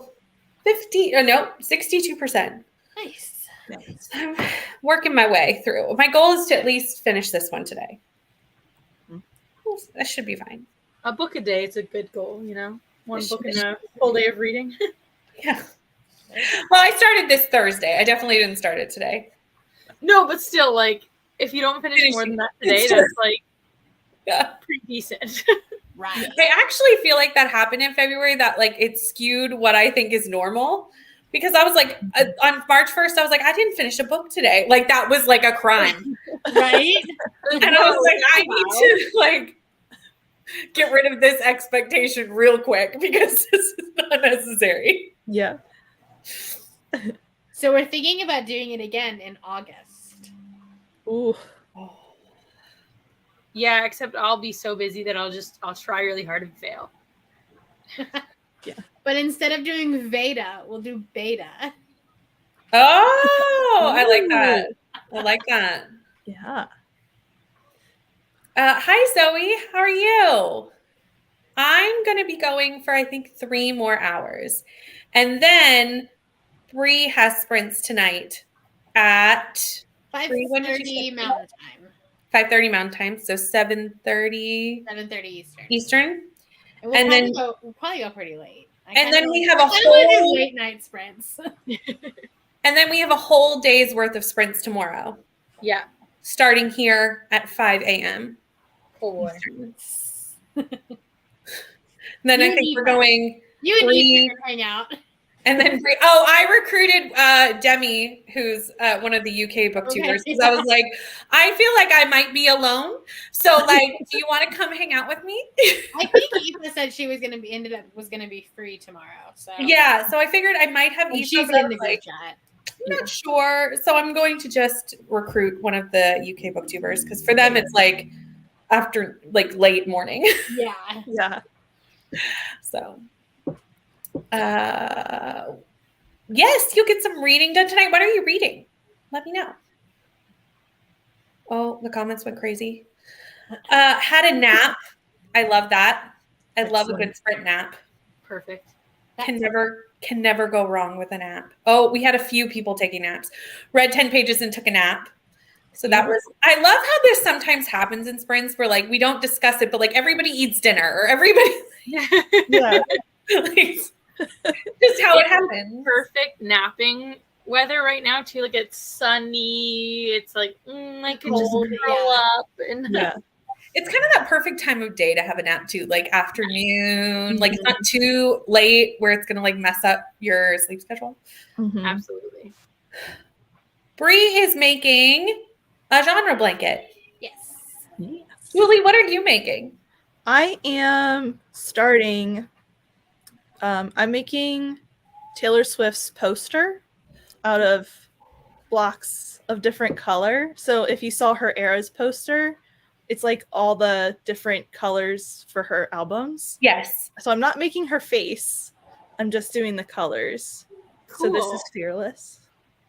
62%. Nice. I'm working my way through. My goal is to at least finish this one today. That should be fine. A book a day is a good goal, you know? One It book should- in a whole day of reading. Yeah. Well, I started this Thursday. I definitely didn't start it today. No, but still, like, if you don't finish more than that today, It's that's like Yeah. pretty decent. Right. I actually feel like that happened in February, that like it skewed what I think is normal. Because I was like, on March 1st, I was like, I didn't finish a book today. Like that was like a crime. Right? And I was like, I need to like get rid of this expectation real quick because this is not necessary. Yeah. So we're thinking about doing it again in August. Ooh. Yeah, except I'll be so busy that I'll try really hard and fail. But instead of doing Veda, we'll do Beta. Oh, I like that. I like that. Yeah. Hi, Zoe. How are you? I'm going to be going for, I think, 3 more hours. And then Bree has sprints tonight at 5:30 Mountain Time. 5:30 Mountain Time, so 7:30 7:30 Eastern. Eastern. And And we'll probably go pretty late. And then we have a I don't want to do whole late night sprints. day's worth of sprints tomorrow, Yeah. starting here at 5 a.m. Oh boy. Then You I and think we're Eva. going, You and Bree- Ethan hang out. and then I recruited Demi, who's one of the UK booktubers, because I was like, I feel like I might be alone, so like, do you want to come hang out with me? I think Eva said she was gonna be free tomorrow. So Yeah, so I figured I might have And Eva, she's but in I the was group like, chat. I'm not sure. So I'm going to just recruit one of the UK booktubers, because for them it's like after like late morning. Yeah. Yeah. So yes, you'll get some reading done tonight. What are you reading? Let me know. Oh, the comments went crazy. Had a nap. I love that. I love a good sprint nap. Perfect. Can never go wrong with a nap. Oh, we had a few people taking naps. Read 10 pages and took a nap. So that was, I love how this sometimes happens in sprints where like we don't discuss it, but like everybody eats dinner or everybody Yeah. like, just how it happens. Perfect napping weather right now too. Like it's sunny. It's like I could just Cold, curl yeah. up and Yeah. It's kind of that perfect time of day to have a nap too, like afternoon. Like it's not too late where it's gonna like mess up your sleep schedule. Mhm. absolutely. Bree is making a genre blanket. Yes. Yes. Julie, what are you making? I am starting. I'm making Taylor Swift's poster out of blocks of different color. So if you saw her Eras poster, it's like all the different colors for her albums. Yes. So I'm not making her face. I'm just doing the colors. So this is Cool. Fearless.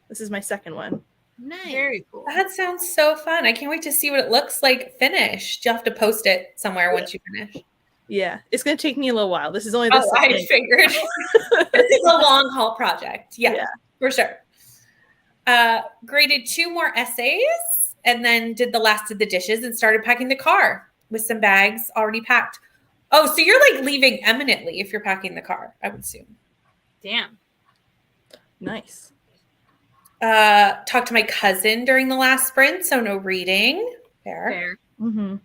This is my second one. Nice. Very cool. That sounds so fun. I can't wait to see what it looks like finished. You'll have to post it somewhere once you finish. Yeah, it's going to take me a little while. This is only the Oh, I second. figured. This is a long haul project. Yeah, for sure. Graded 2 more essays and then did the last of the dishes and started packing the car with some bags already packed. Oh, so you're like leaving eminently if you're packing the car, I would assume. Damn. Nice. Talked to my cousin during the last sprint, so no reading. Fair. Mm-hmm.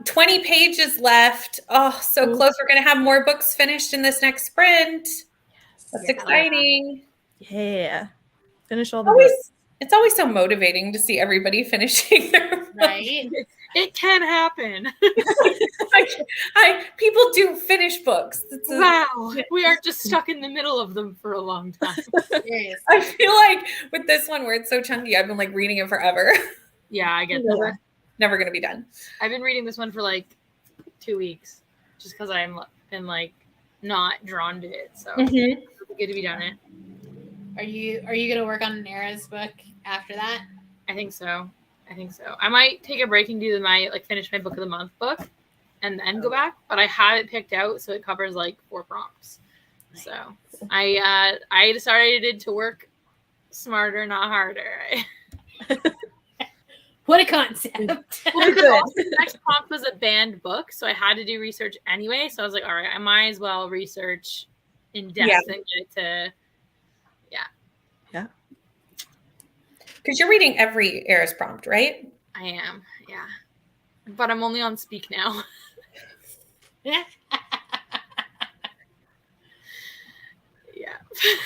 20 pages left. Oh, so close. We're going to have more books finished in this next sprint. That's exciting. Yeah. Finish all the books. It's always so motivating to see everybody finishing their books. Right? It can happen. People do finish books. Wow. We aren't just stuck in the middle of them for a long time. Seriously. I feel like with this one where it's so chunky, I've been like reading it forever. Yeah, I get that. Never going to be done. I've been reading this one for like 2 weeks just because I'm been like not drawn to it. So it's good to be done it. Are you gonna work on an Eras book after that? I think so. I might take a break and do finish my book of the month book and then go back, but I have it picked out so it covers like 4 prompts. So I decided to work smarter, not harder. What a concept. Well, the next prompt was a banned book, so I had to do research anyway. So I was like, all right, I might as well research in depth and get it to, Yeah. Because you're reading every Eris prompt, right? I am, yeah. But I'm only on speak now. Yeah.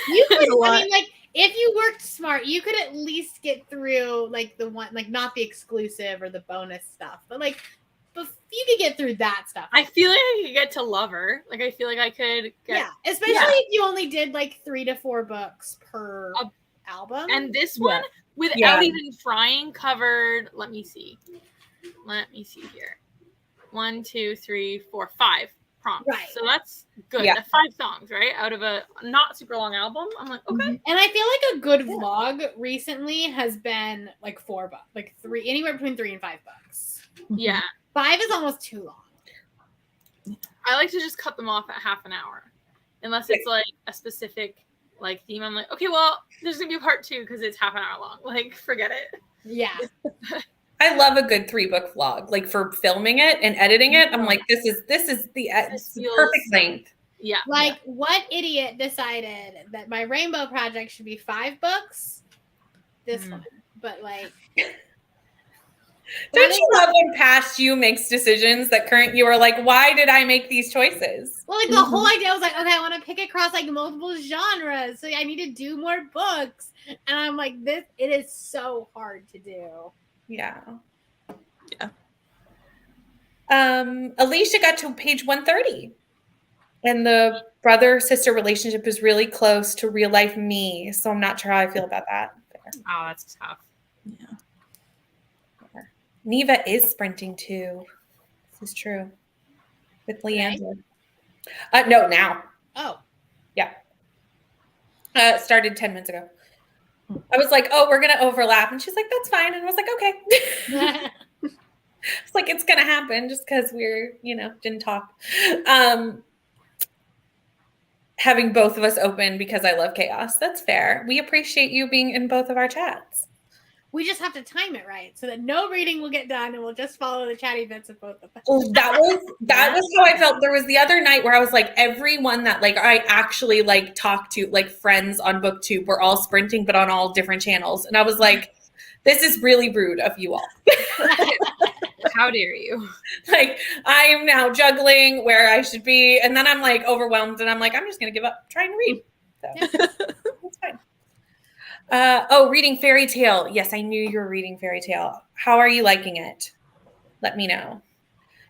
You could, I mean, like, if you worked smart, you could at least get through like the one, like not the exclusive or the bonus stuff, but like, you could get through that stuff. I feel like I could get to Lover. Like, I feel like I could get. Yeah, especially if you only did like 3 to 4 books per album. And this one, without even trying, covered. Let me see here. 1, 2, 3, 4, 5 prompts. Right. So that's good. Yeah. That's 5 songs, right? Out of a not super long album. I'm like, okay. And I feel like a good vlog recently has been like 4 books, like 3, anywhere between 3 and 5 books. Yeah. 5 is almost too long. I like to just cut them off at half an hour, unless it's like a specific like theme. I'm like, okay, well, there's gonna be a part 2 because it's half an hour long. Like, forget it. Yeah. I love a good 3-book vlog. Like for filming it and editing it, I'm like, this is the perfect length. Yeah. Like, what idiot decided that my Rainbow Project should be 5 books? This one. But like, don't you love when past you makes decisions that current you are like, why did I make these choices? well, like the whole idea was like, okay, I want to pick across like multiple genres, so I need to do more books. And I'm like, it is so hard to do. Yeah. Alicia got to page 130. And the brother-sister relationship is really close to real life me. So I'm not sure how I feel about that. Oh, that's tough. Yeah. Neva is sprinting too. This is true. With Leandra. No, now. Oh. Yeah. Started 10 minutes ago. I was like, oh, we're going to overlap. And she's like, that's fine. And I was like, okay. It's like, it's going to happen just because we're, didn't talk. Having both of us open because I love chaos. That's fair. We appreciate you being in both of our chats. We just have to time it right so that no reading will get done and we'll just follow the chatty bits of both of us. Well, that was how I felt. There was the other night where I was like, everyone that like I actually like talked to, like friends on BookTube, were all sprinting, but on all different channels. And I was like, this is really rude of you all. How dare you? Like, I am now juggling where I should be. And then I'm like overwhelmed and I'm like, I'm just going to give up trying to read. So that's fine. Reading Fairy Tale. Yes, I knew you were reading Fairy Tale. How are you liking it? Let me know.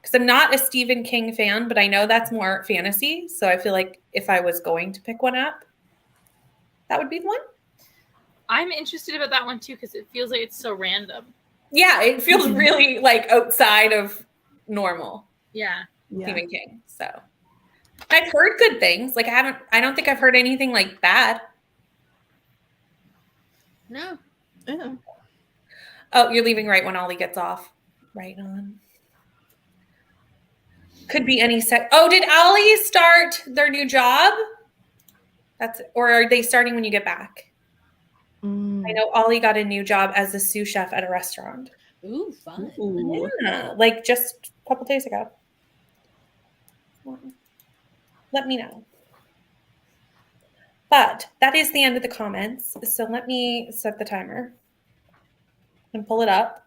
Because I'm not a Stephen King fan, but I know that's more fantasy. So I feel like if I was going to pick one up, that would be the one. I'm interested about that one too because it feels like it's so random. Yeah, it feels really like outside of normal Yeah. Yeah. Stephen King. So I've heard good things. Like I don't think I've heard anything like bad. No. Yeah. Oh, you're leaving right when Ollie gets off. Right on. Could be any sec. Oh, did Ollie start their new job? Or are they starting when you get back? Mm. I know Ollie got a new job as a sous chef at a restaurant. Ooh, fun. Ooh. Yeah, like just a couple days ago. Let me know. But that is the end of the comments. So let me set the timer and pull it up,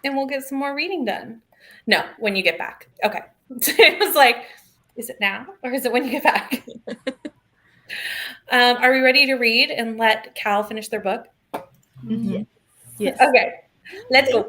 and we'll get some more reading done. No, when you get back. Okay. It was like, is it now or is it when you get back? Are we ready to read and let Cal finish their book? Mhm. Yes. Okay, let's go.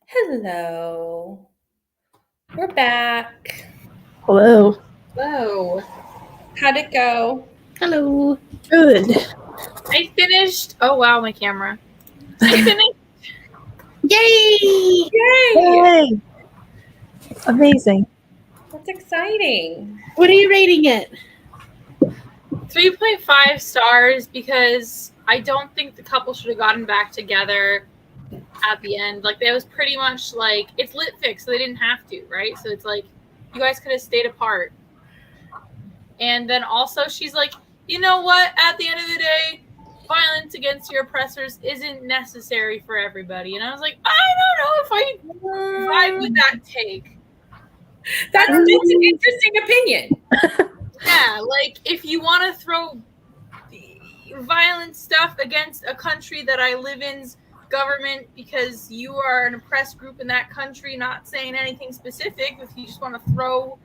Hello. We're back. Hello. Hello. How'd it go? Hello. Good. I finished. Oh wow, my camera. I finished. Yay! Yay! Yay! Amazing. That's exciting. What are you rating it? 3.5 stars because I don't think the couple should have gotten back together at the end. Like, that was pretty much like, it's lit fic, so they didn't have to, right? So it's like, you guys could have stayed apart. And then also, she's like, you know what? At the end of the day, violence against your oppressors isn't necessary for everybody. And I was like, I don't know if I vibe with that take. That's an interesting opinion. Yeah, like, if you want to throw violent stuff against a country that I live in's government because you are an oppressed group in that country, not saying anything specific, if you just want to throw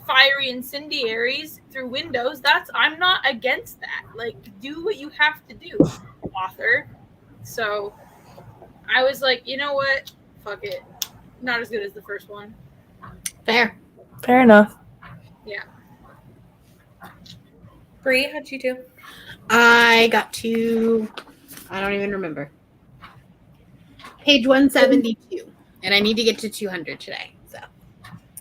fiery incendiaries through windows, I'm not against that. Like, do what you have to do, author. So I was like, you know what? Fuck it. Not as good as the first one. Fair. Fair enough. Yeah. Bree, how'd you do? I got to, I don't even remember. Page 172. And I need to get to 200 today. So.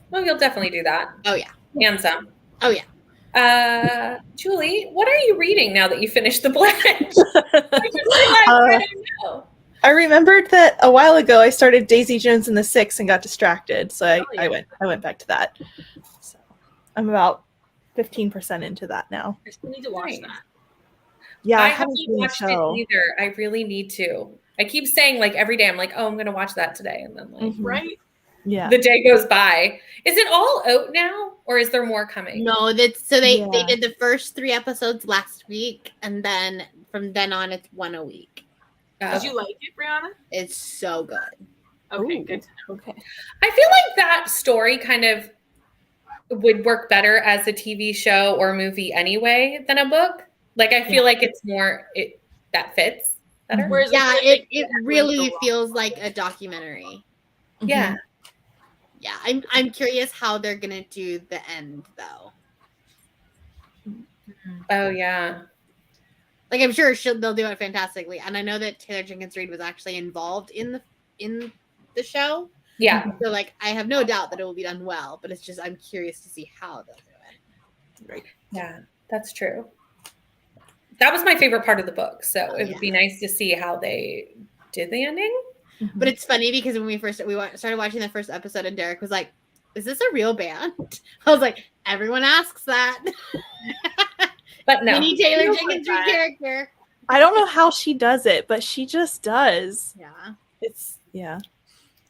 Well, you'll definitely do that. Oh, yeah. And some. Oh, yeah. Julie, what are you reading now that you finished the pledge? I just realized I don't know. I remembered that a while ago I started Daisy Jones and the Six and got distracted, so I went back to that. So I'm about 15% into that now. I still need to watch that. Yeah, I haven't watched it either. I really need to. I keep saying, like, every day, I'm like, oh, I'm going to watch that today. And then, like, Right? Yeah. the day goes by. Is it all out now, or is there more coming? No, they did the first 3 episodes last week, and then from then on, it's 1 a week. Did you like it, Brianna? It's so good. Okay, Ooh, good to know. Okay. I feel like that story kind of would work better as a TV show or movie anyway than a book. Like, I feel like it's more that fits better. Whereas Yeah, like, it really feels like a documentary. Yeah. Yeah, I'm curious how they're gonna do the end though. Oh yeah. Like, I'm sure they'll do it fantastically, and I know that Taylor Jenkins Reid was actually involved in the show. Yeah. So, like, I have no doubt that it will be done well, but it's just I'm curious to see how they'll do it. Right. Yeah, that's true. That was my favorite part of the book, so it would be nice to see how they did the ending. But it's funny because when we started watching the first episode, and Derek was like, "Is this a real band?" I was like, "Everyone asks that." But no. Mini Taylor Jenkins Reid character. I don't know how she does it, but she just does. Yeah.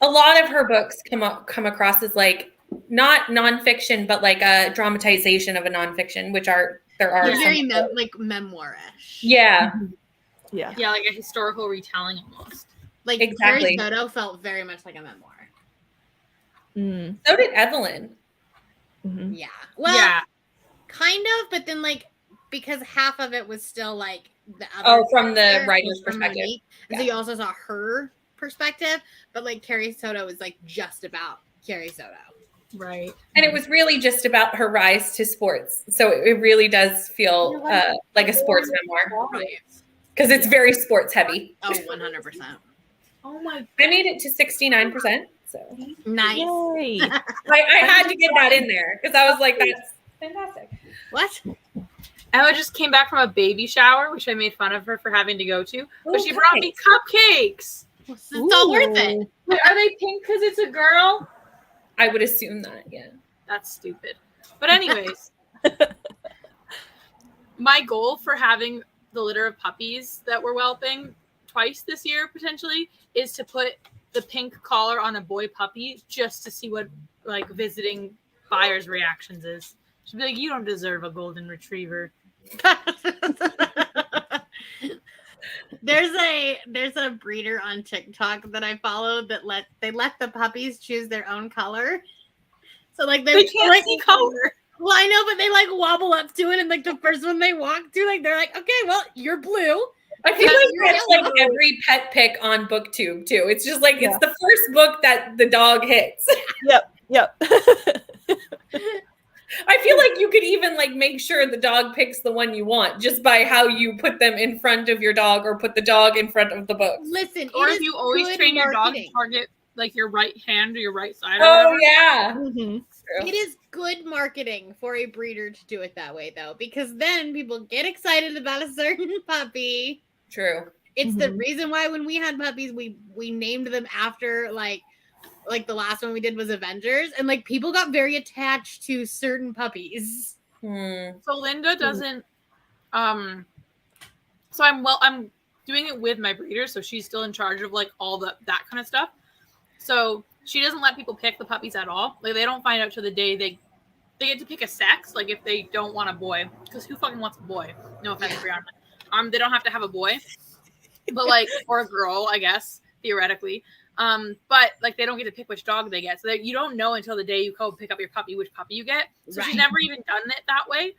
A lot of her books come across as, like, not nonfiction, but like a dramatization of a nonfiction, which there are very like memoirish. Yeah. Yeah. Yeah, like a historical retelling almost. Like, Exactly. Carrie Soto felt very much like a memoir. Mm. So did Evelyn. Mm-hmm. Yeah. Well, Yeah. kind of, but then, like, because half of it was still like the other From the character, writer's from perspective. Monique. And so you also saw her perspective, but like Carrie Soto was like just about Carrie Soto. Right. And it was really just about her rise to sports. So it really does feel like a sports memoir. Because it's very sports heavy. Oh, 100%. Oh my I made it to 69%. So Nice. Yay. I had to get that in there because I was like, that's fantastic. What? Emma just came back from a baby shower, which I made fun of her for having to go to. But Ooh, she brought me cupcakes. It's all worth it. Wait, are they pink because it's a girl? I would assume that, yeah. That's stupid. But anyways, my goal for having the litter of puppies that were whelping twice this year, potentially, is to put the pink collar on a boy puppy just to see what, like, visiting buyers' reactions is. She'd be like, you don't deserve a golden retriever. There's a breeder on TikTok that I follow that let the puppies choose their own color. So, like, They can't like, see color. Well, I know, but they like wobble up to it, and like the first one they walk to, like they're like, okay, well, you're blue. I feel like You're that's like yellow. every pet pick on BookTube too. It's just like Yeah. it's the first book that the dog hits. Yep. I feel like you could even like make sure the dog picks the one you want just by how you put them in front of your dog or put the dog in front of the book. Listen, Or it if is you always good train your dog to marketing. target like your right hand or your right side or Oh whatever. yeah. Mhm. True. It is good marketing for a breeder to do it that way, though, because then people get excited about a certain puppy. True. It's the Mhm. reason why when we had puppies, we named them after like the last one we did was Avengers, and like people got very attached to certain puppies. So Linda doesn't so I'm doing it with my breeder, so she's still in charge of like all that kind of stuff. So she doesn't let people pick the puppies at all. Like they don't find out till the day they get to pick a sex, like if they don't want a boy, because who fucking wants a boy? No offense, Brianna. They don't have to have a boy, but like or a girl, I guess theoretically. But like they don't get to pick which dog they get, so you don't know until the day you go pick up your puppy which puppy you get. So she's Right. never even done it that way.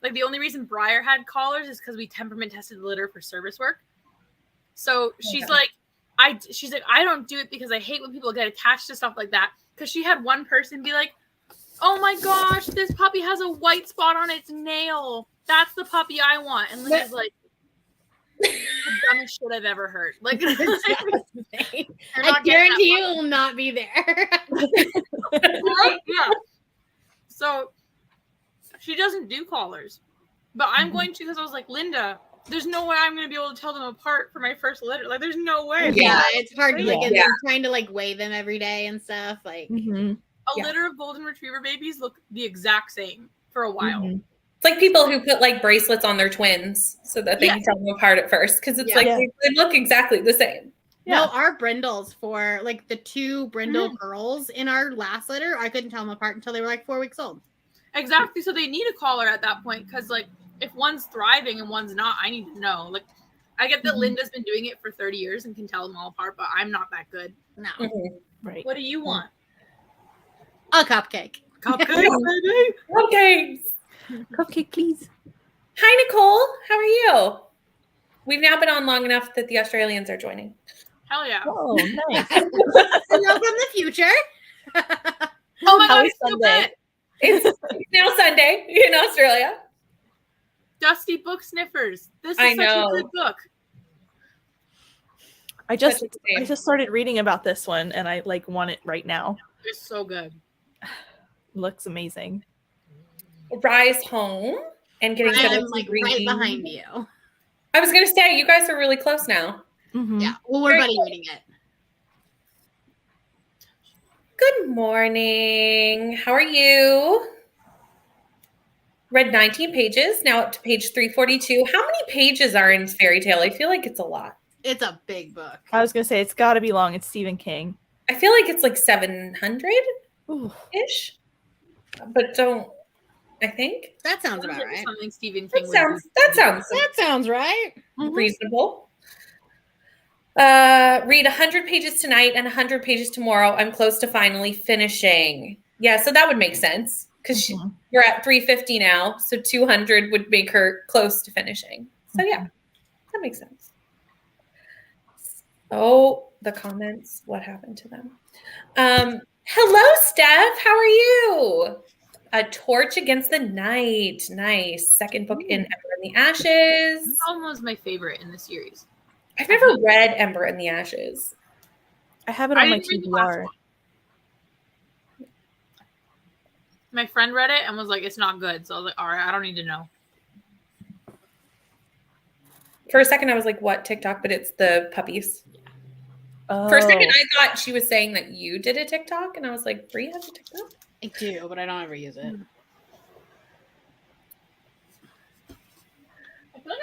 Like the only reason Briar had collars is because we temperament tested the litter for service work. So she's Okay. like, she's like, I don't do it because I hate when people get attached to stuff like that. Because she had one person be like, oh my gosh, this puppy has a white spot on its nail. That's the puppy I want. And Linda's like, the dumbest shit I've ever heard. Like, I guarantee you it will not be there. Yeah. So she doesn't do collars, but I'm going to because I was like, Linda, there's no way I'm going to be able to tell them apart for my first litter. Like, there's no way. Yeah, it's hard to like, Yeah. and then trying to like weigh them every day and stuff. Like, Mhm. A litter of golden retriever babies look the exact same for a while. Mhm. It's like people who put like bracelets on their twins so that they Yeah. can tell them apart at first because it's Yeah. like Yeah. they look exactly the same. no, Yeah. our brindles for like the two brindle girls in our last litter, I couldn't tell them apart until they were like 4 weeks old. Exactly. So they need a collar at that point because, like, if one's thriving and one's not, I need to know. Like, I get that Mhm. Linda's been doing it for 30 years and can tell them all apart, but I'm not that good. No, Right. What do you want? a cupcake. Cupcakes, baby. Okay. Cupcake, please. Hi, Nicole. How are you? We've now been on long enough that the Australians are joining. Hell yeah. Oh, nice. Hello from the future. Oh my god, Happy it's so Sunday. good. It's now Sunday in Australia. Dusty Book Sniffers. This is I such know. a good book. I just Such a shame. started reading about this one and I like want it right now. It's so good. Looks amazing. Rise home and getting I'm good like reading. right behind you. I was gonna say you guys are really close now. Mhm. Yeah, well, we're Very buddy cool. reading it. Good morning. How are you? Read 19 pages, now up to page 342. How many pages are in Fairy Tale? I feel like it's a lot. It's a big book. I was gonna say it's got to be long. It's Stephen King. I feel like it's like 700-ish. Ooh. But I think. That sounds about right. Something Stephen King That sounds That sounds right. reasonable. Read 100 pages tonight and 100 pages tomorrow. I'm close to finally finishing. Yeah, so that would make sense because Mhm. we're at 350 now, so 200 would make her close to finishing. So yeah, that makes sense. Oh, the comments. What happened to them? Hello, Steph. How are you? A Torch Against the Night. Nice. Second book in Ember in the Ashes. It's almost my favorite in the series. I've never read Ember in the Ashes. I have it I on my didn't read the last TBR. one. My friend read it and was like, it's not good. So I was like, all right, I don't need to know. For a second, I was like, what, TikTok? But it's the puppies. Oh. For a second, I thought she was saying that you did a TikTok. And I was like, Bree has a TikTok? I do, but I don't ever use it.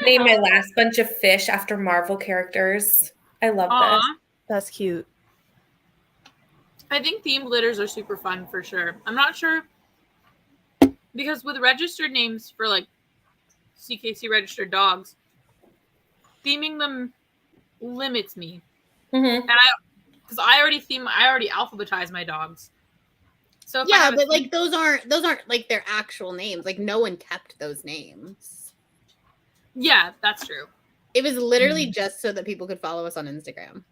Name my last bunch of fish after Marvel characters. I love this. That's cute. I think themed litters are super fun for sure. I'm not sure because with registered names for like CKC registered dogs, theming them limits me. Mm-hmm. And because I already alphabetize my dogs. So if I Yeah, have a but like those aren't like their actual names. Like no one kept those names. yeah, that's true. It was literally just so that people could follow us on Instagram.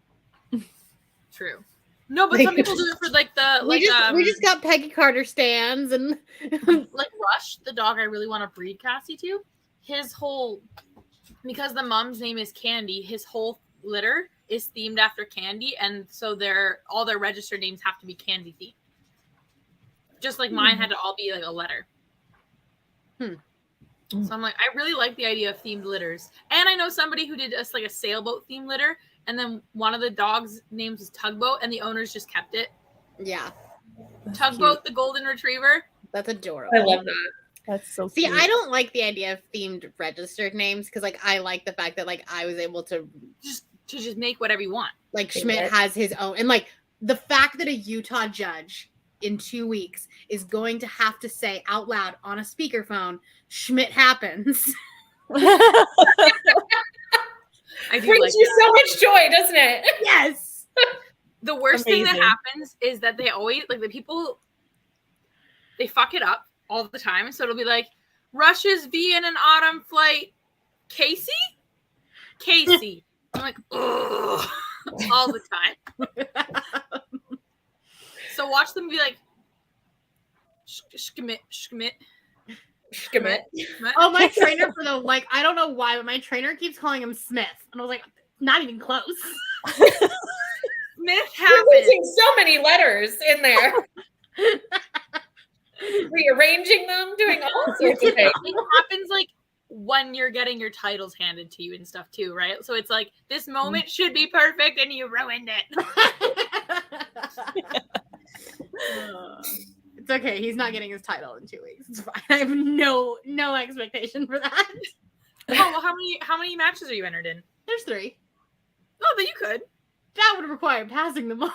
True. No, but some people do it for like the we just got Peggy Carter stands and like Rush, the dog I really want to breed Cassie to. His whole, because the mom's name is Candy, his whole litter is themed after Candy, and so all their registered names have to be Candy themed. Just like mine had to all be like a letter. So I'm like, I really like the idea of themed litters. And I know somebody who did us like a sailboat themed litter, and then one of the dogs' names was Tugboat, and the owners just kept it. Yeah. That's Tugboat, cute. the golden retriever. That's adorable. I love that. That's so See, cute. I don't like the idea of themed registered names because, like, I like the fact that, like, I was able to just make whatever you want. Like, Schmidt has his own, and like the fact that a Utah judge in 2 weeks is going to have to say out loud on a speakerphone, "Schmidt happens." I do Brings like you that. so much joy, doesn't it? Yes. The worst thing that Amazing. happens is that they always, like, the people, they fuck it up all the time. So it'll be like, Russia's Vienna autumn flight, Casey? Casey. I'm like, ugh, all the time. So watch them be like, Schmidt. Oh, my trainer for the, like, I don't know why, but my trainer keeps calling him Smith. And I was like, not even close. Smith You're happens. losing so many letters in there. Rearranging them, doing all sorts of things. It happens like when you're getting your titles handed to you and stuff too, right? So it's like, this moment should be perfect and you ruined it. It's okay. He's not getting his title in 2 weeks. It's fine. I have no expectation for that. Oh, well, how many matches are you entered in? There's 3. Oh, then you could. That would require passing them all.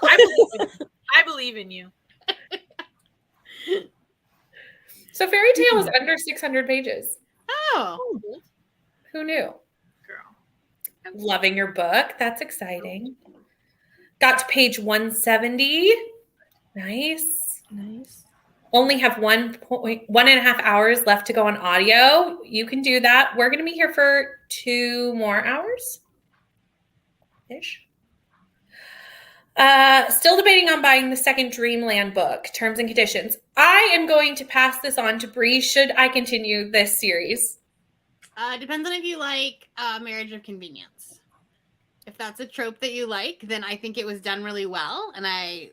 I believe in you. So Fairy Tale is under 600 pages. Oh. Who knew? Girl. Loving your book. That's exciting. Got to page 170. Nice. Nice. Only have 1.5 hours left to go on audio. You can do that. We're going to be here for 2 more hours ish. Still debating on buying the second Dreamland book, terms and conditions. I am going to pass this on to Bree. Should I continue this series? Depends on if you like Marriage of Convenience. If that's a trope that you like, then I think it was done really well, and I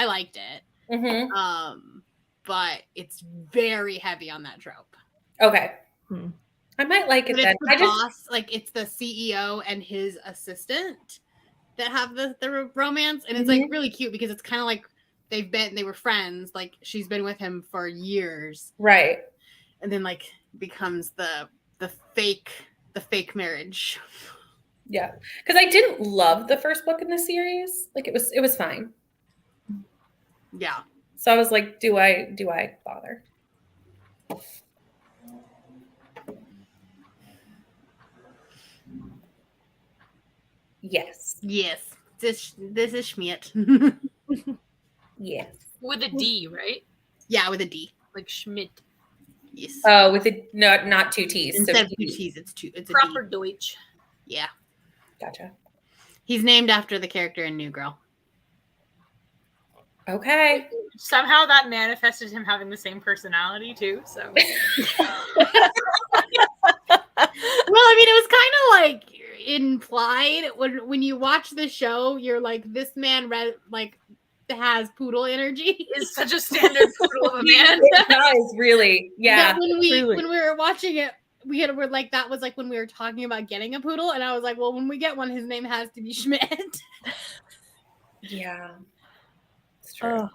liked it. Mm-hmm. But it's very heavy on that trope. Okay. I might like it But then. it's the boss, like it's the CEO and his assistant that have the romance, and it's like really cute because it's kind of like they were friends, like she's been with him for years, right? And then like becomes the fake marriage. Yeah, because I didn't love the first book in the series. Like it was fine. Yeah. So I was like, do I bother? Yes. Yes. This is Schmidt. Yes. With a D, right? Yeah, with a D. Like Schmidt. Yes. Oh, with a no, not 2 T's. Instead So of 2 T's, it's a Proper D. Deutsch. Yeah. Gotcha. He's named after the character in New Girl. Okay. Somehow that manifested him having the same personality too. So. Well, I mean, it was kind of like implied when you watch the show. You're like, this man has poodle energy. Is such a standard poodle of a man. It does really. Yeah. But when we Truly. were watching it, we're like, that was like when we were talking about getting a poodle, and I was like, well, when we get one, his name has to be Schmidt. Yeah. It's true. Oh,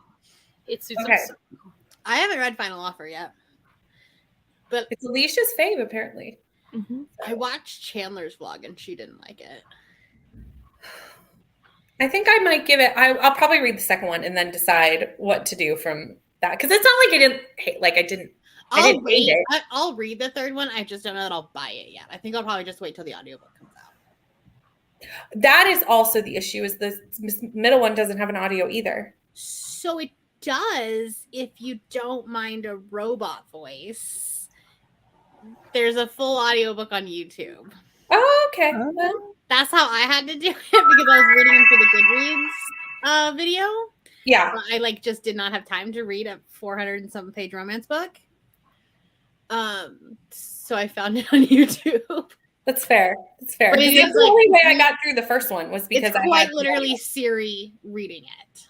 It's Okay. I haven't read Final Offer yet, but It's Alicia's fave, apparently. I watched Chandler's vlog and she didn't like it. I think I might give it. I'll probably read the second one and then decide what to do from that. Because it's not like I didn't hate. Like I didn't hate it. I'll read the third one. I just don't know that I'll buy it yet. I think I'll probably just wait till the audiobook comes out. That is also the issue. Is the middle one doesn't have an audio either. So it does if you don't mind a robot voice. There's a full audiobook on YouTube. Oh, okay. That's how I had to do it because I was reading them for the Goodreads video. Yeah. But I just did not have time to read a 400 and some page romance book. So I found it on YouTube. That's fair. That's fair. But it That's is, the only way I got through the first one was because it's I quite had literally Siri reading it.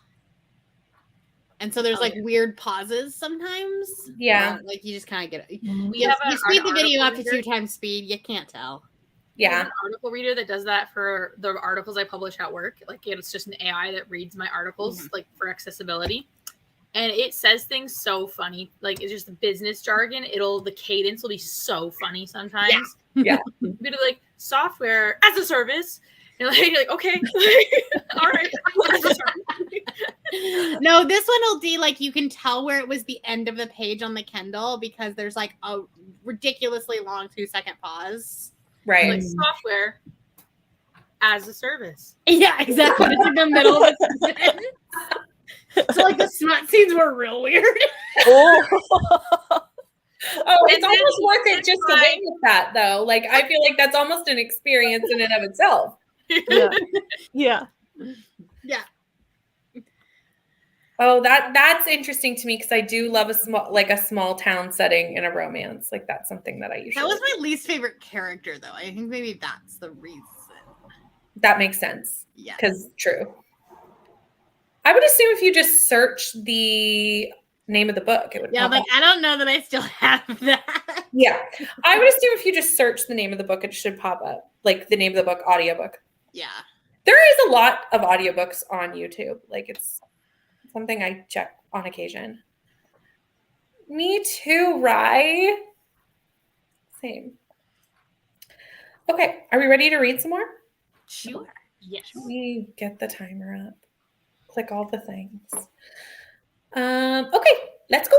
And so there's weird pauses sometimes. Yeah. You just kind of get it. We have You speed the video up to reader. 2 times speed. You can't tell. Yeah. An article reader that does that for the articles I publish at work. It's just an AI that reads my articles for accessibility. And it says things so funny. It's just the business jargon. The cadence will be so funny sometimes. Yeah. Bit of software as a service. And you're like, okay. All right. No, this one will do you can tell where it was the end of the page on the Kindle because there's a ridiculously long 2-second pause. Right. Software as a service. Yeah, exactly. It's in the middle of a sentence. So the smut scenes were real weird. It's almost worth it just to witness that, though. I feel like that's almost an experience in and of itself. Yeah. Oh, that's interesting to me because I do love a small town setting in a romance. That's something that I usually. That was my least favorite character, though. I think maybe that's the reason. That makes sense. Yeah. Because true. I would assume if you just search the name of the book, it would. Yeah, I don't know that I still have that. Yeah, I would assume if you just search the name of the book, it should pop up, the name of the book, audiobook. Yeah. There is a lot of audiobooks on YouTube. It's something I check on occasion. Me too, Rye. Same. Okay, are we ready to read some more? Sure. Yes. Let me get the timer up. Click all the things. Okay, let's go.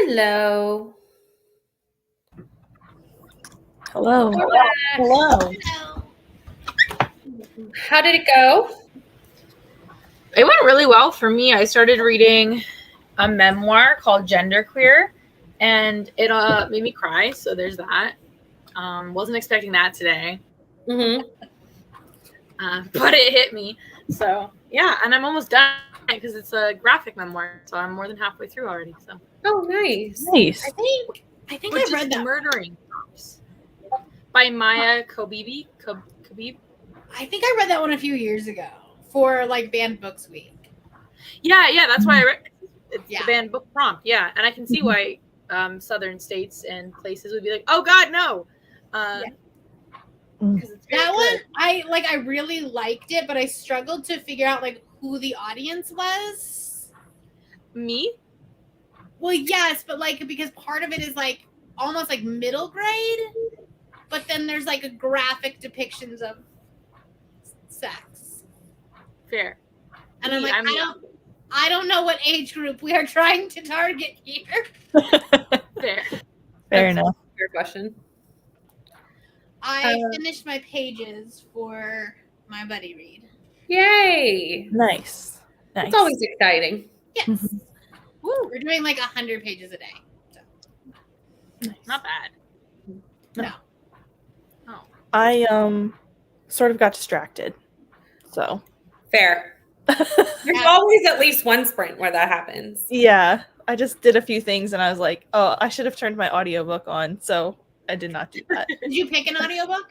Hello. Hello. Hello. Hello. How did it go? It went really well for me. I started reading a memoir called Genderqueer, and it made me cry. So there's that. Wasn't expecting that today, Mm-hmm. but it hit me. So yeah, and I'm almost done because it's a graphic memoir. So I'm more than halfway through already. So Oh, nice. Nice. I think which I read is that. Murdering Cops by Maya Khabib. I think I read that one a few years ago for like Banned Books Week. Yeah, that's why I read. It's Yeah. the banned book prompt. Yeah, and I can see why southern states and places would be like, "Oh God, no," because it's very That good. one I really liked it, but I struggled to figure out like who the audience was. Me? Well, yes, but like because part of it is like almost like middle grade, but then there's like a graphic depictions of sex. Fair. And I'm Me, like, I'm young. I don't know what age group we are trying to target here. Fair. Fair enough. Fair question. I finished my pages for my buddy read. Yay. Nice. Nice. It's always exciting. Yes. Mhm. Woo. We're doing like 100 pages a day. So. Nice. Not bad. No. Oh. I sort of got distracted. So Fair. There's always at least one sprint where that happens. yeah, I just did a few things and I was like, oh, I should have turned my audiobook on. So I did not do that. Did you pick an audiobook?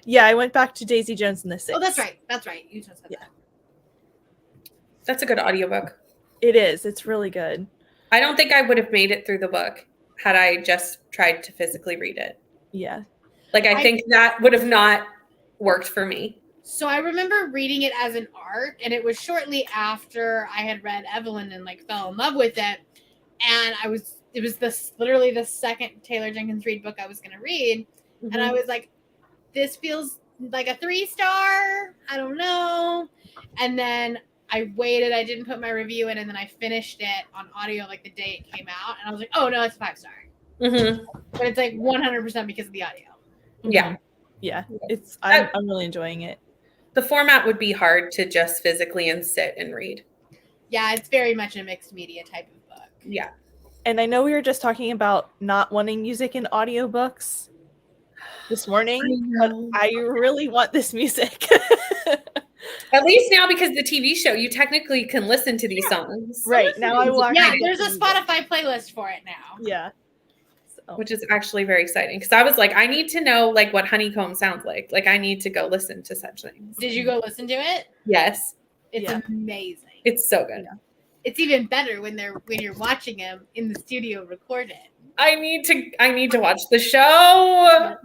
Yeah, I went back to Daisy Jones and the Six. Oh, that's right. That's right. You just said Yeah. that. That's a good audiobook. It is. It's really good. I don't think I would have made it through the book had I just tried to physically read it. Yeah. Like, I think that would have not worked for me. So I remember reading it as an art, and it was shortly after I had read Evelyn and like fell in love with it. And it was literally the second Taylor Jenkins Reid book I was going to read. Mm-hmm. And I was like, this feels like a 3-star. I don't know. And then I waited. I didn't put my review in, and then I finished it on audio like the day it came out. And I was like, oh, no, it's a 5-star. Mm-hmm. But it's like 100% because of the audio. Yeah. Yeah. I'm really enjoying it. The format would be hard to just physically and sit and read. Yeah, it's very much a mixed media type of book. Yeah. And I know we were just talking about not wanting music in audiobooks this morning, but I really want this music. At least now, because the TV show, you technically can listen to these songs. Right. Now I will Yeah, actually there's get a the music. Spotify playlist for it now. Yeah. So, Which is actually very exciting. Because I was like, I need to know like what Honeycomb sounds like. Like, I need to go listen to such things. Did you go listen to it? Yes. It's Yeah. amazing. It's so good. Yeah. It's even better when you're watching them in the studio recorded. I need to watch the show.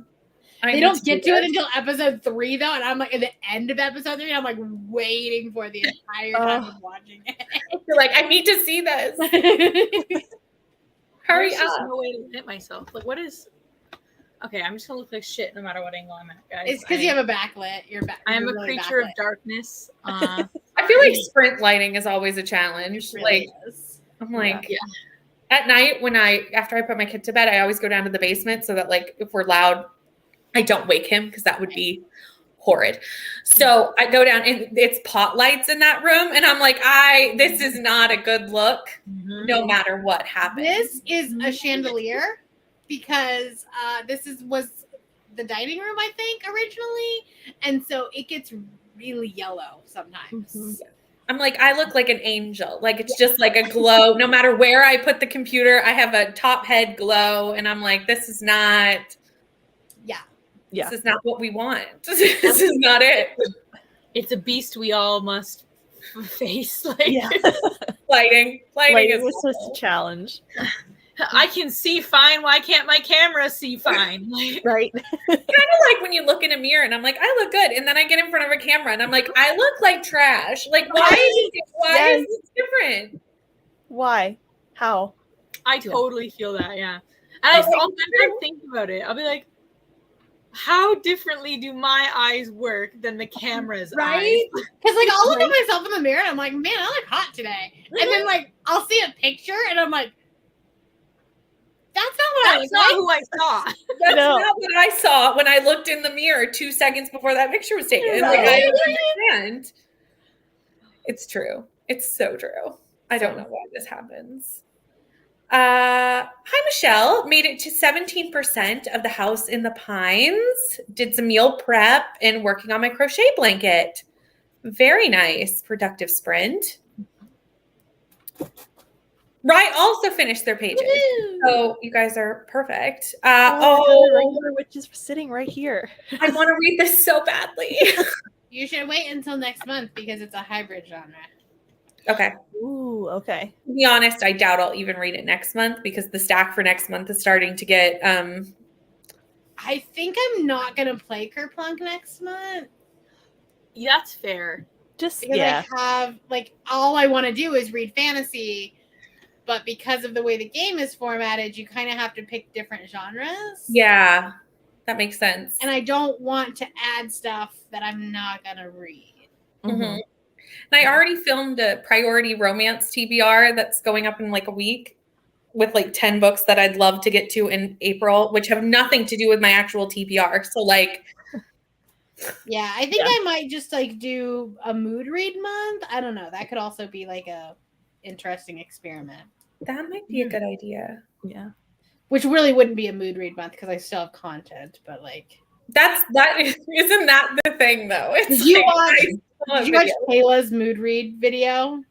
They don't get to it until episode 3 though, and I'm like at the end of episode 3, I'm like waiting for the entire time of watching You're like, I need to see this. it. Hurry There's just up. no way to limit myself. Like, what is? Okay, I'm just gonna look like shit no matter what angle I'm at, guys. It's because you have a backlit. I am you're a really creature of backlit. darkness. I feel like sprint lighting is always a challenge. It really Like, is. I'm like, Yeah. At night after I put my kid to bed, I always go down to the basement so that like if we're loud, I don't wake him because that would be horrid. So I go down and it's pot lights in that room, and I'm like, this is not a good look, no matter what happens. This is a chandelier because this was the dining room, I think, originally, and so it gets really yellow sometimes. Mhm. I'm like, I look like an angel. Like it's just like a glow. No matter where I put the computer, I have a top head glow, and I'm like, this is not. Yeah. This is not what we want. This is not it. It's a beast we all must face. Like, Yeah. Lighting Lighting is was just awful. a challenge. I can see fine. Why can't my camera see fine? Like, Right. Kind of like when you look in a mirror and I'm like, I look good, and then I get in front of a camera and I'm like, I look like trash. Like, why is this different? Why? How? I totally feel that. Yeah, and I sometimes think about it. I'll be like, how differently do my eyes work than the camera's Right? eyes? Because like I'll look at myself in the mirror and I'm like, man, I look hot today. And then like I'll see a picture and I'm like, That's not what I was That's not like. who I saw. That's No. not what I saw when I looked in the mirror 2 seconds before that picture was taken. No. Like, I understand. It's true. It's so true. I don't know why this happens. Hi, Michelle. Made it to 17% of the house in the Pines. Did some meal prep and working on my crochet blanket. Very nice. Productive sprint. Rye also finished their pages. So you guys are perfect. The regular witch is sitting right here. I want to read this so badly. You should wait until next month because it's a hybrid genre. Okay. Ooh, okay. To be honest, I doubt I'll even read it next month because the stack for next month is starting to get I think I'm not gonna play Kerplunk next month Yeah, that's fair. Just because I have all I want to do is read fantasy, but because of the way the game is formatted, you kind of have to pick different genres. Yeah, that makes sense. And I don't want to add stuff that I'm not gonna read. Mhm. And I already filmed a priority romance TBR that's going up in like a week with like 10 books that I'd love to get to in April, which have nothing to do with my actual TBR. So like, Yeah, I think I might just do a mood read month. I don't know. That could also be like a interesting experiment. that might be a good idea. Yeah. Which really wouldn't be a mood read month because I still have content, but Isn't that the thing though? It's Did you like, watch Kayla's mood read video?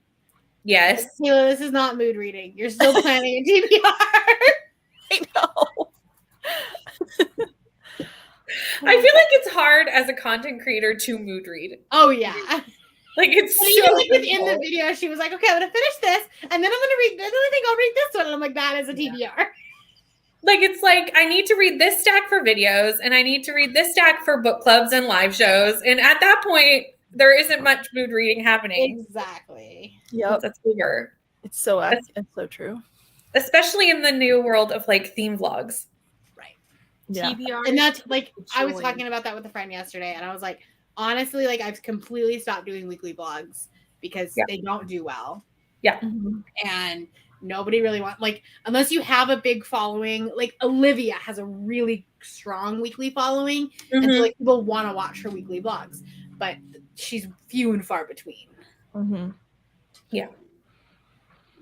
Yes. Kayla, this is not mood reading. You're still planning a TBR. I know. I feel like it's hard as a content creator to mood read. Oh yeah. Like it's But so even within the difficult. video, she was like, "Okay, I'm gonna finish this, and then I'm gonna read this, and I think I'll read this one." And I'm like, "That is a TBR." Like it's like I need to read this stack for videos and I need to read this stack for book clubs and live shows. And at that point, there isn't much mood reading happening. Exactly. Yep. That's over. It's so true. Especially in the new world of like theme vlogs. Right. Yeah. TBR. And that's I was talking about that with a friend yesterday, and I was like, honestly, I've completely stopped doing weekly vlogs because they don't do well. Yeah. And nobody really wants unless you have a big following. Like Olivia has a really strong weekly following, and so people want to watch her weekly vlogs, but she's few and far between. Yeah.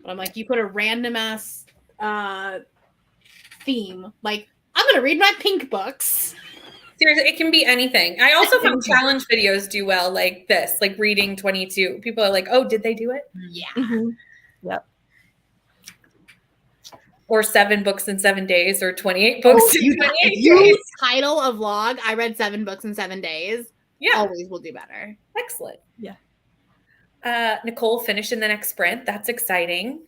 But I'm like, you put a random ass theme, I'm gonna read my pink books. Seriously, it can be anything. I also found challenge videos do well like this, like reading 22. People are like, oh, did they do it? Yeah. Yep. Or 7 books in 7 days or 28 books in 28 you days. Title a vlog, I read 7 books in 7 days. Yeah. Always will do better. Excellent. Yeah. Nicole finished in the next sprint. That's exciting.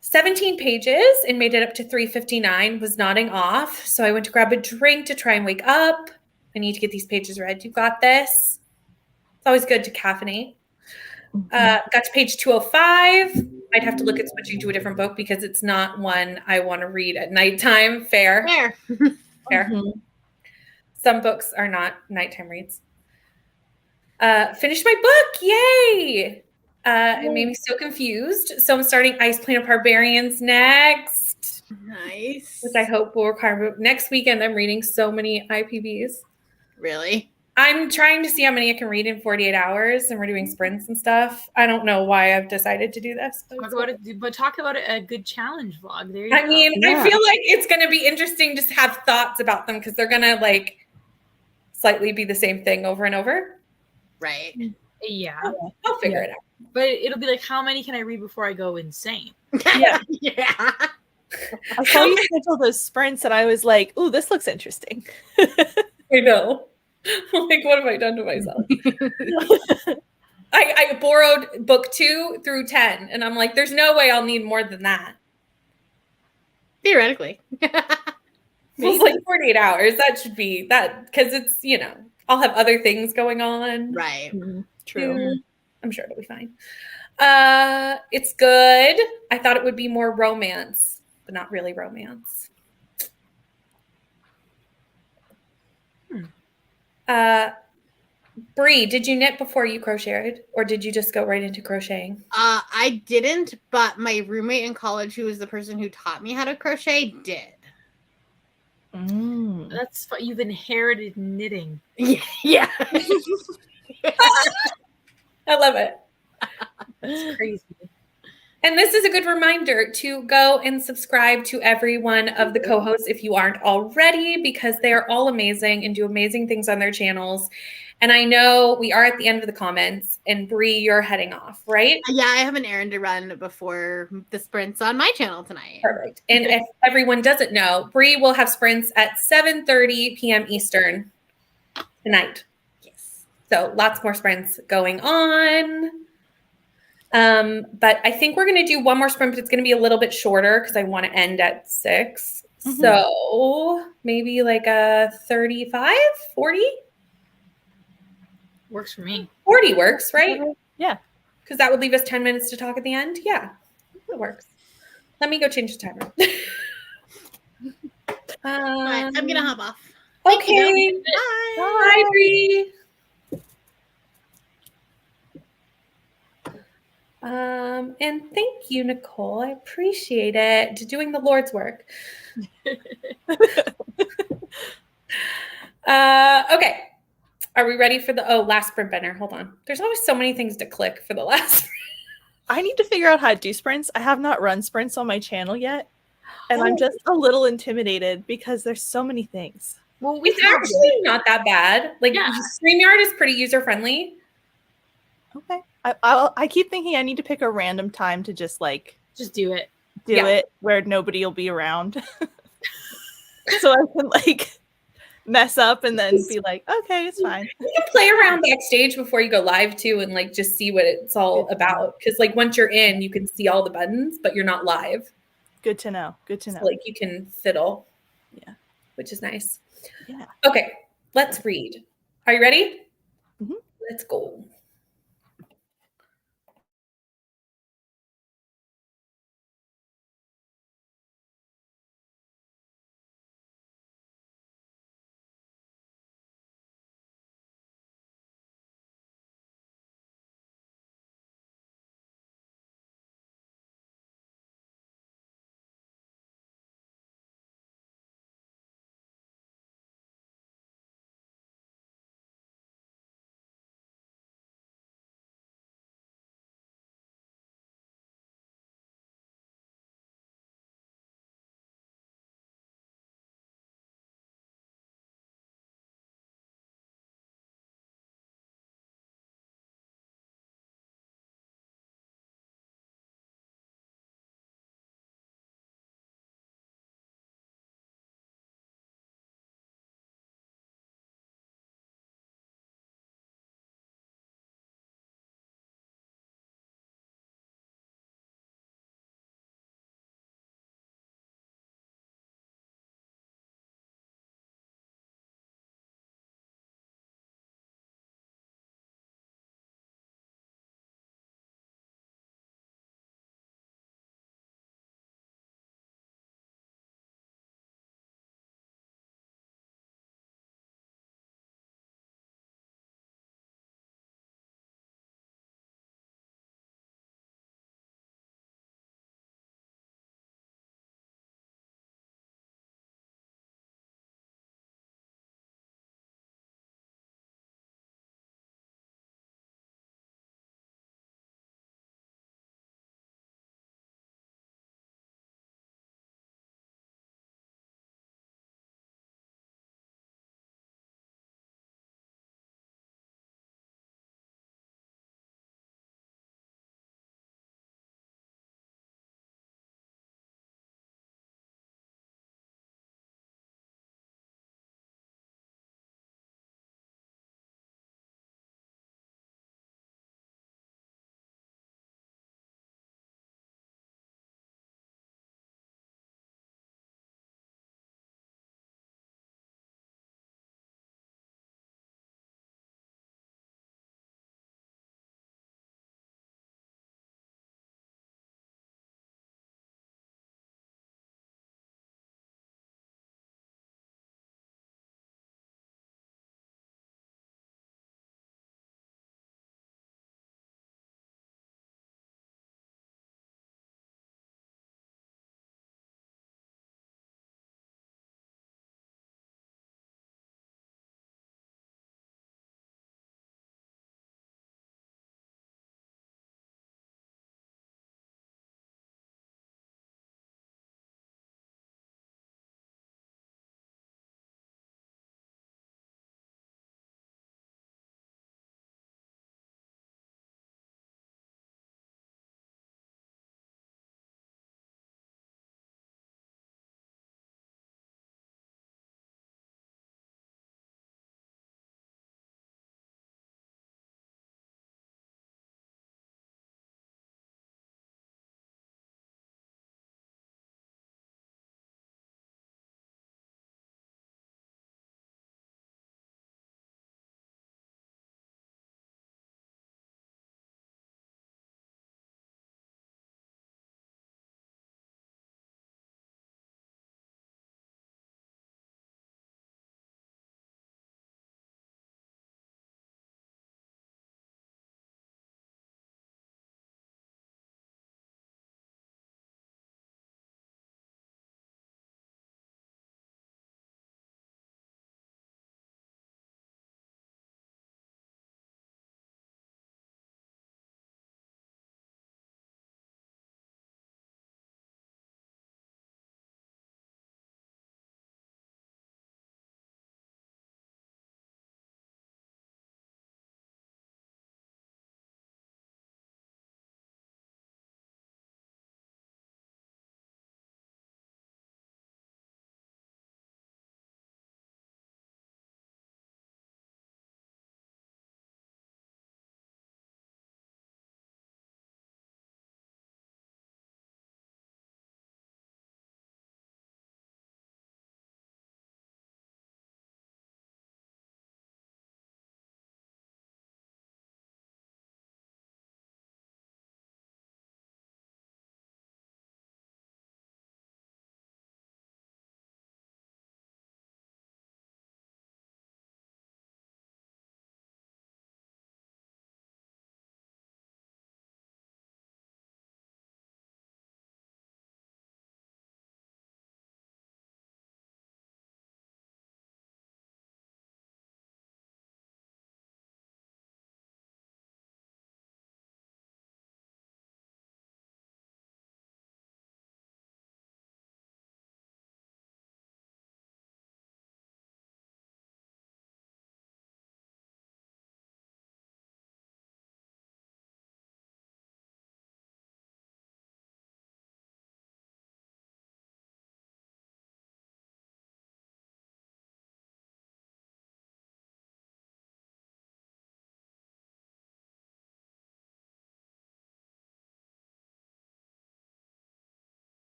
17 pages and made it up to 3:59. Was nodding off. So I went to grab a drink to try and wake up. I need to get these pages read. You got this. It's always good to caffeinate. Got to page 205. I'd have to look at switching to a different book because it's not one I want to read at nighttime. Fair. Fair. Some books are not nighttime reads. Finished my book. Yay. It made me so confused. So I'm starting Ice Planet Barbarians next. Nice. Which I hope will require next weekend. I'm reading so many IPBs. Really? I'm trying to see how many I can read in 48 hours, and we're doing sprints and stuff. I don't know why I've decided to do this. Talk about a good challenge vlog. There you I go. mean, I feel like it's going to be interesting just to have thoughts about them because they're going to slightly be the same thing over and over. Right. Yeah. I'll figure it out. But it'll be like, how many can I read before I go insane? Yeah. Yeah. I saw you schedule those sprints and I was like, ooh, this looks interesting. I know. What have I done to myself? I borrowed book 2 through 10, and I'm like, there's no way I'll need more than that. Theoretically. It's like 48 hours. That should be that because it's, I'll have other things going on. Right. True. I'm sure it'll be fine. It's good. I thought it would be more romance, but not really romance. Bree, did you knit before you crocheted, or did you just go right into crocheting? I didn't, but my roommate in college, who was the person who taught me how to crochet, did. That's what you've inherited knitting. Yeah. I love it. It's crazy. And this is a good reminder to go and subscribe to every one of the co-hosts if you aren't already, because they are all amazing and do amazing things on their channels. And I know we are at the end of the comments, and Bree, you're heading off, right? Yeah, I have an errand to run before the sprints on my channel tonight. Perfect. And if everyone doesn't know, Bree will have sprints at 7:30 p.m. Eastern tonight. Yes. So lots more sprints going on. But I think we're going to do one more sprint, but it's going to be a little bit shorter because I want to end at 6. Mhm. So maybe like a 35, 40? Works for me. 40 works, right? Yeah. Because that would leave us 10 minutes to talk at the end. Yeah, that works. Let me go change the timer. All right, I'm going to hop off. Okay. Bye. Bye, Bree. And thank you, Nicole. I appreciate it. Doing the Lord's work. Okay. Are we ready for the last sprint banner? Hold on. There's always so many things to click for the last. I need to figure out how to do sprints. I have not run sprints on my channel yet. And I'm just a little intimidated because there's so many things. Well, It's actually not that bad. Like, Yeah. StreamYard is pretty user-friendly. Okay. I keep thinking I need to pick a random time to just like just do it. do Yeah. it where nobody will be around. So I can like mess up and then be like, okay, it's fine. You can play around backstage before you go live too and like just see what it's all Good to about. Because like once you're in, you can see all the buttons, but you're not live. Good to know. Good to know. So, like you can fiddle. Yeah. Which is nice. Yeah. Okay, let's read. Are you ready? Mhm. Let's go.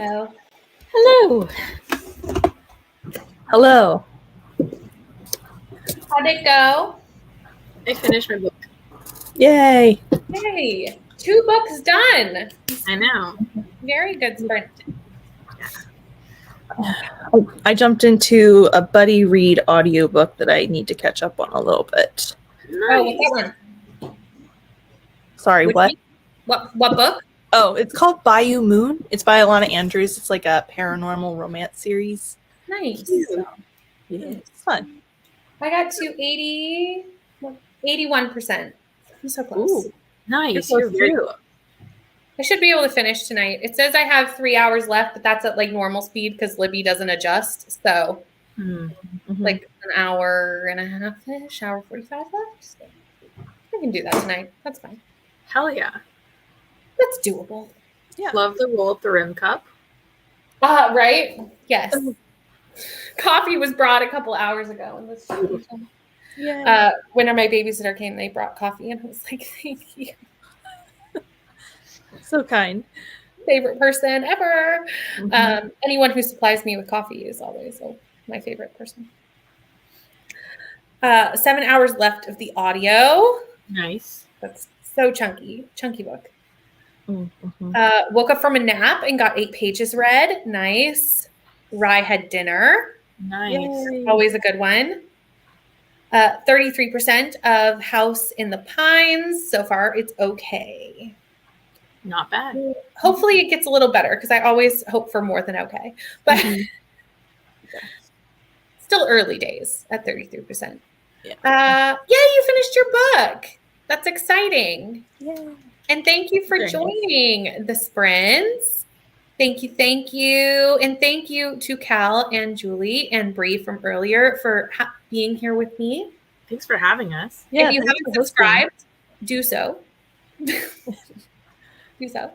Hello. Hello. Hello. How'd it go? I finished my book. Yay. Hey, 2 books done. I know. Very good sprint. I jumped into a buddy read audiobook that I need to catch up on a little bit. Oh, what's that one? Sorry, Which what? one? What book? Oh, it's called Bayou Moon. It's by Alana Andrews. It's like a paranormal romance series. Nice. So, yeah, it's fun. I got to 81%. I'm so close. Ooh. Nice. You're You're close very too. close. I should be able to finish tonight. It says I have 3 hours left, but that's at like normal speed because Libby doesn't adjust. So Hmm. like an hour and a half-ish, hour 45 left. So I can do that tonight. That's fine. Hell yeah. That's doable. Yeah. Love the roll up the rim cup. Right? Yes. Coffee was brought a couple hours ago in this. Yeah. When my babysitter came, they brought coffee, and I was like, "Thank you, So kind. favorite person ever." Mhm. Anyone who supplies me with coffee is always my favorite person. 7 hours left of the audio. Nice. That's so chunky book. Mhm. Woke up from a nap and got 8 pages read. Nice. Rye had dinner. Nice. Yay. Always a good one. 33% of House in the Pines. So far, it's okay. Not bad. Hopefully, it gets a little better because I always hope for more than okay. But Mhm. still early days at 33%. Yeah. You finished your book. That's exciting. Yay. And thank you for Very nice. joining the sprints. Thank you. And thank you to Cal and Julie and Bree from earlier for being here with me. Thanks for having us. Yeah, if you thanks haven't for hosting. subscribed, do so. Do so.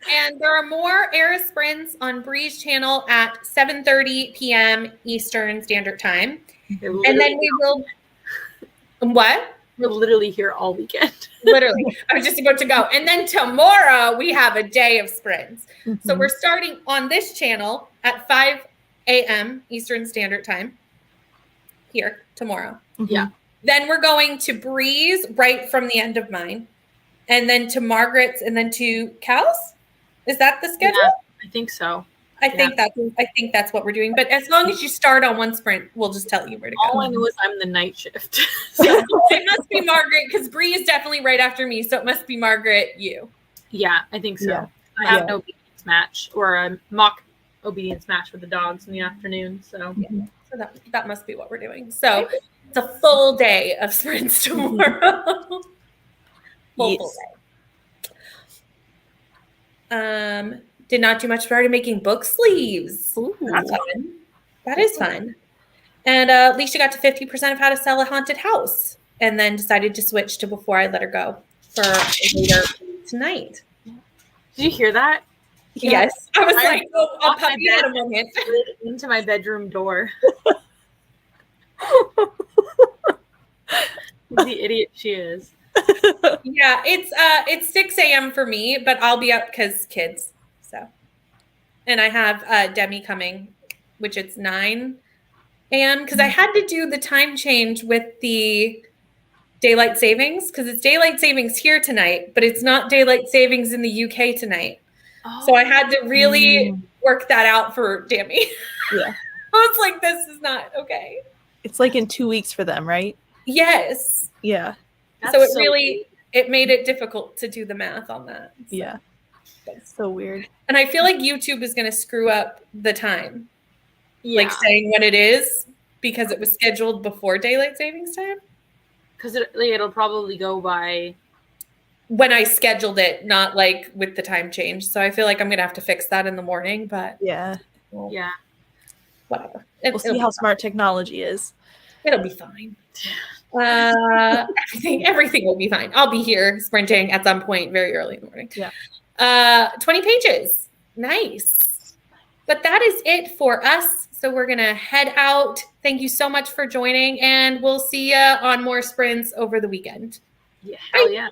And there are more Era sprints on Bree's channel at 7:30 p.m. Eastern Standard Time. And then we will. What? We're literally here all weekend. Literally. I was just about to go. And then tomorrow we have a day of sprints. So we're starting on this channel at 5 a.m. Eastern Standard Time here tomorrow. Yeah. Then we're going to Bree's right from the end of mine. And then to Margaret's and then to Cal's. Is that the schedule? Yeah, I think so. I think that's what we're doing. But as long as you start on one sprint, we'll just tell you where to go. All I know is I'm the night shift. So it must be Margaret because Bree is definitely right after me. So it must be Margaret, you. Yeah, I think so. Yeah. I have an obedience match or a mock obedience match with the dogs in the afternoon. So So that must be what we're doing. So it's a full day of sprints tomorrow. full day. Did not do much prior to making book sleeves. Ooh. That's fun. That is fun. And Leisha got to 50% of how to sell a haunted house and then decided to switch to Before I Let Her Go for later tonight. did you hear that? Yes. I was like, I'll off pop my you in a bed. moment. Slid into my bedroom door. The idiot she is. Yeah, it's 6 a.m. for me, but I'll be up because kids. So, and I have Demi coming, which it's 9 a.m. because I had to do the time change with the daylight savings because it's daylight savings here tonight, but it's not daylight savings in the UK tonight. So I had to really work that out for Demi. Yeah. I was like, this is not okay. It's like in 2 weeks for them, right? Yes. Yeah. That's So it really it made it difficult to do the math on that. So. Yeah. So weird. And I feel like YouTube is going to screw up the time, yeah. like saying what it is because it was scheduled before daylight savings time. Because it'll probably go by when I scheduled it, not like with the time change. So I feel like I'm going to have to fix that in the morning, but Yeah. yeah. Whatever. We'll see how smart technology is. It'll be fine. Everything will be fine. I'll be here sprinting at some point very early in the morning. Yeah. 20 pages. Nice. But that is it for us. So we're going to head out. Thank you so much for joining, and we'll see you on more sprints over the weekend. Yeah. Hell yeah.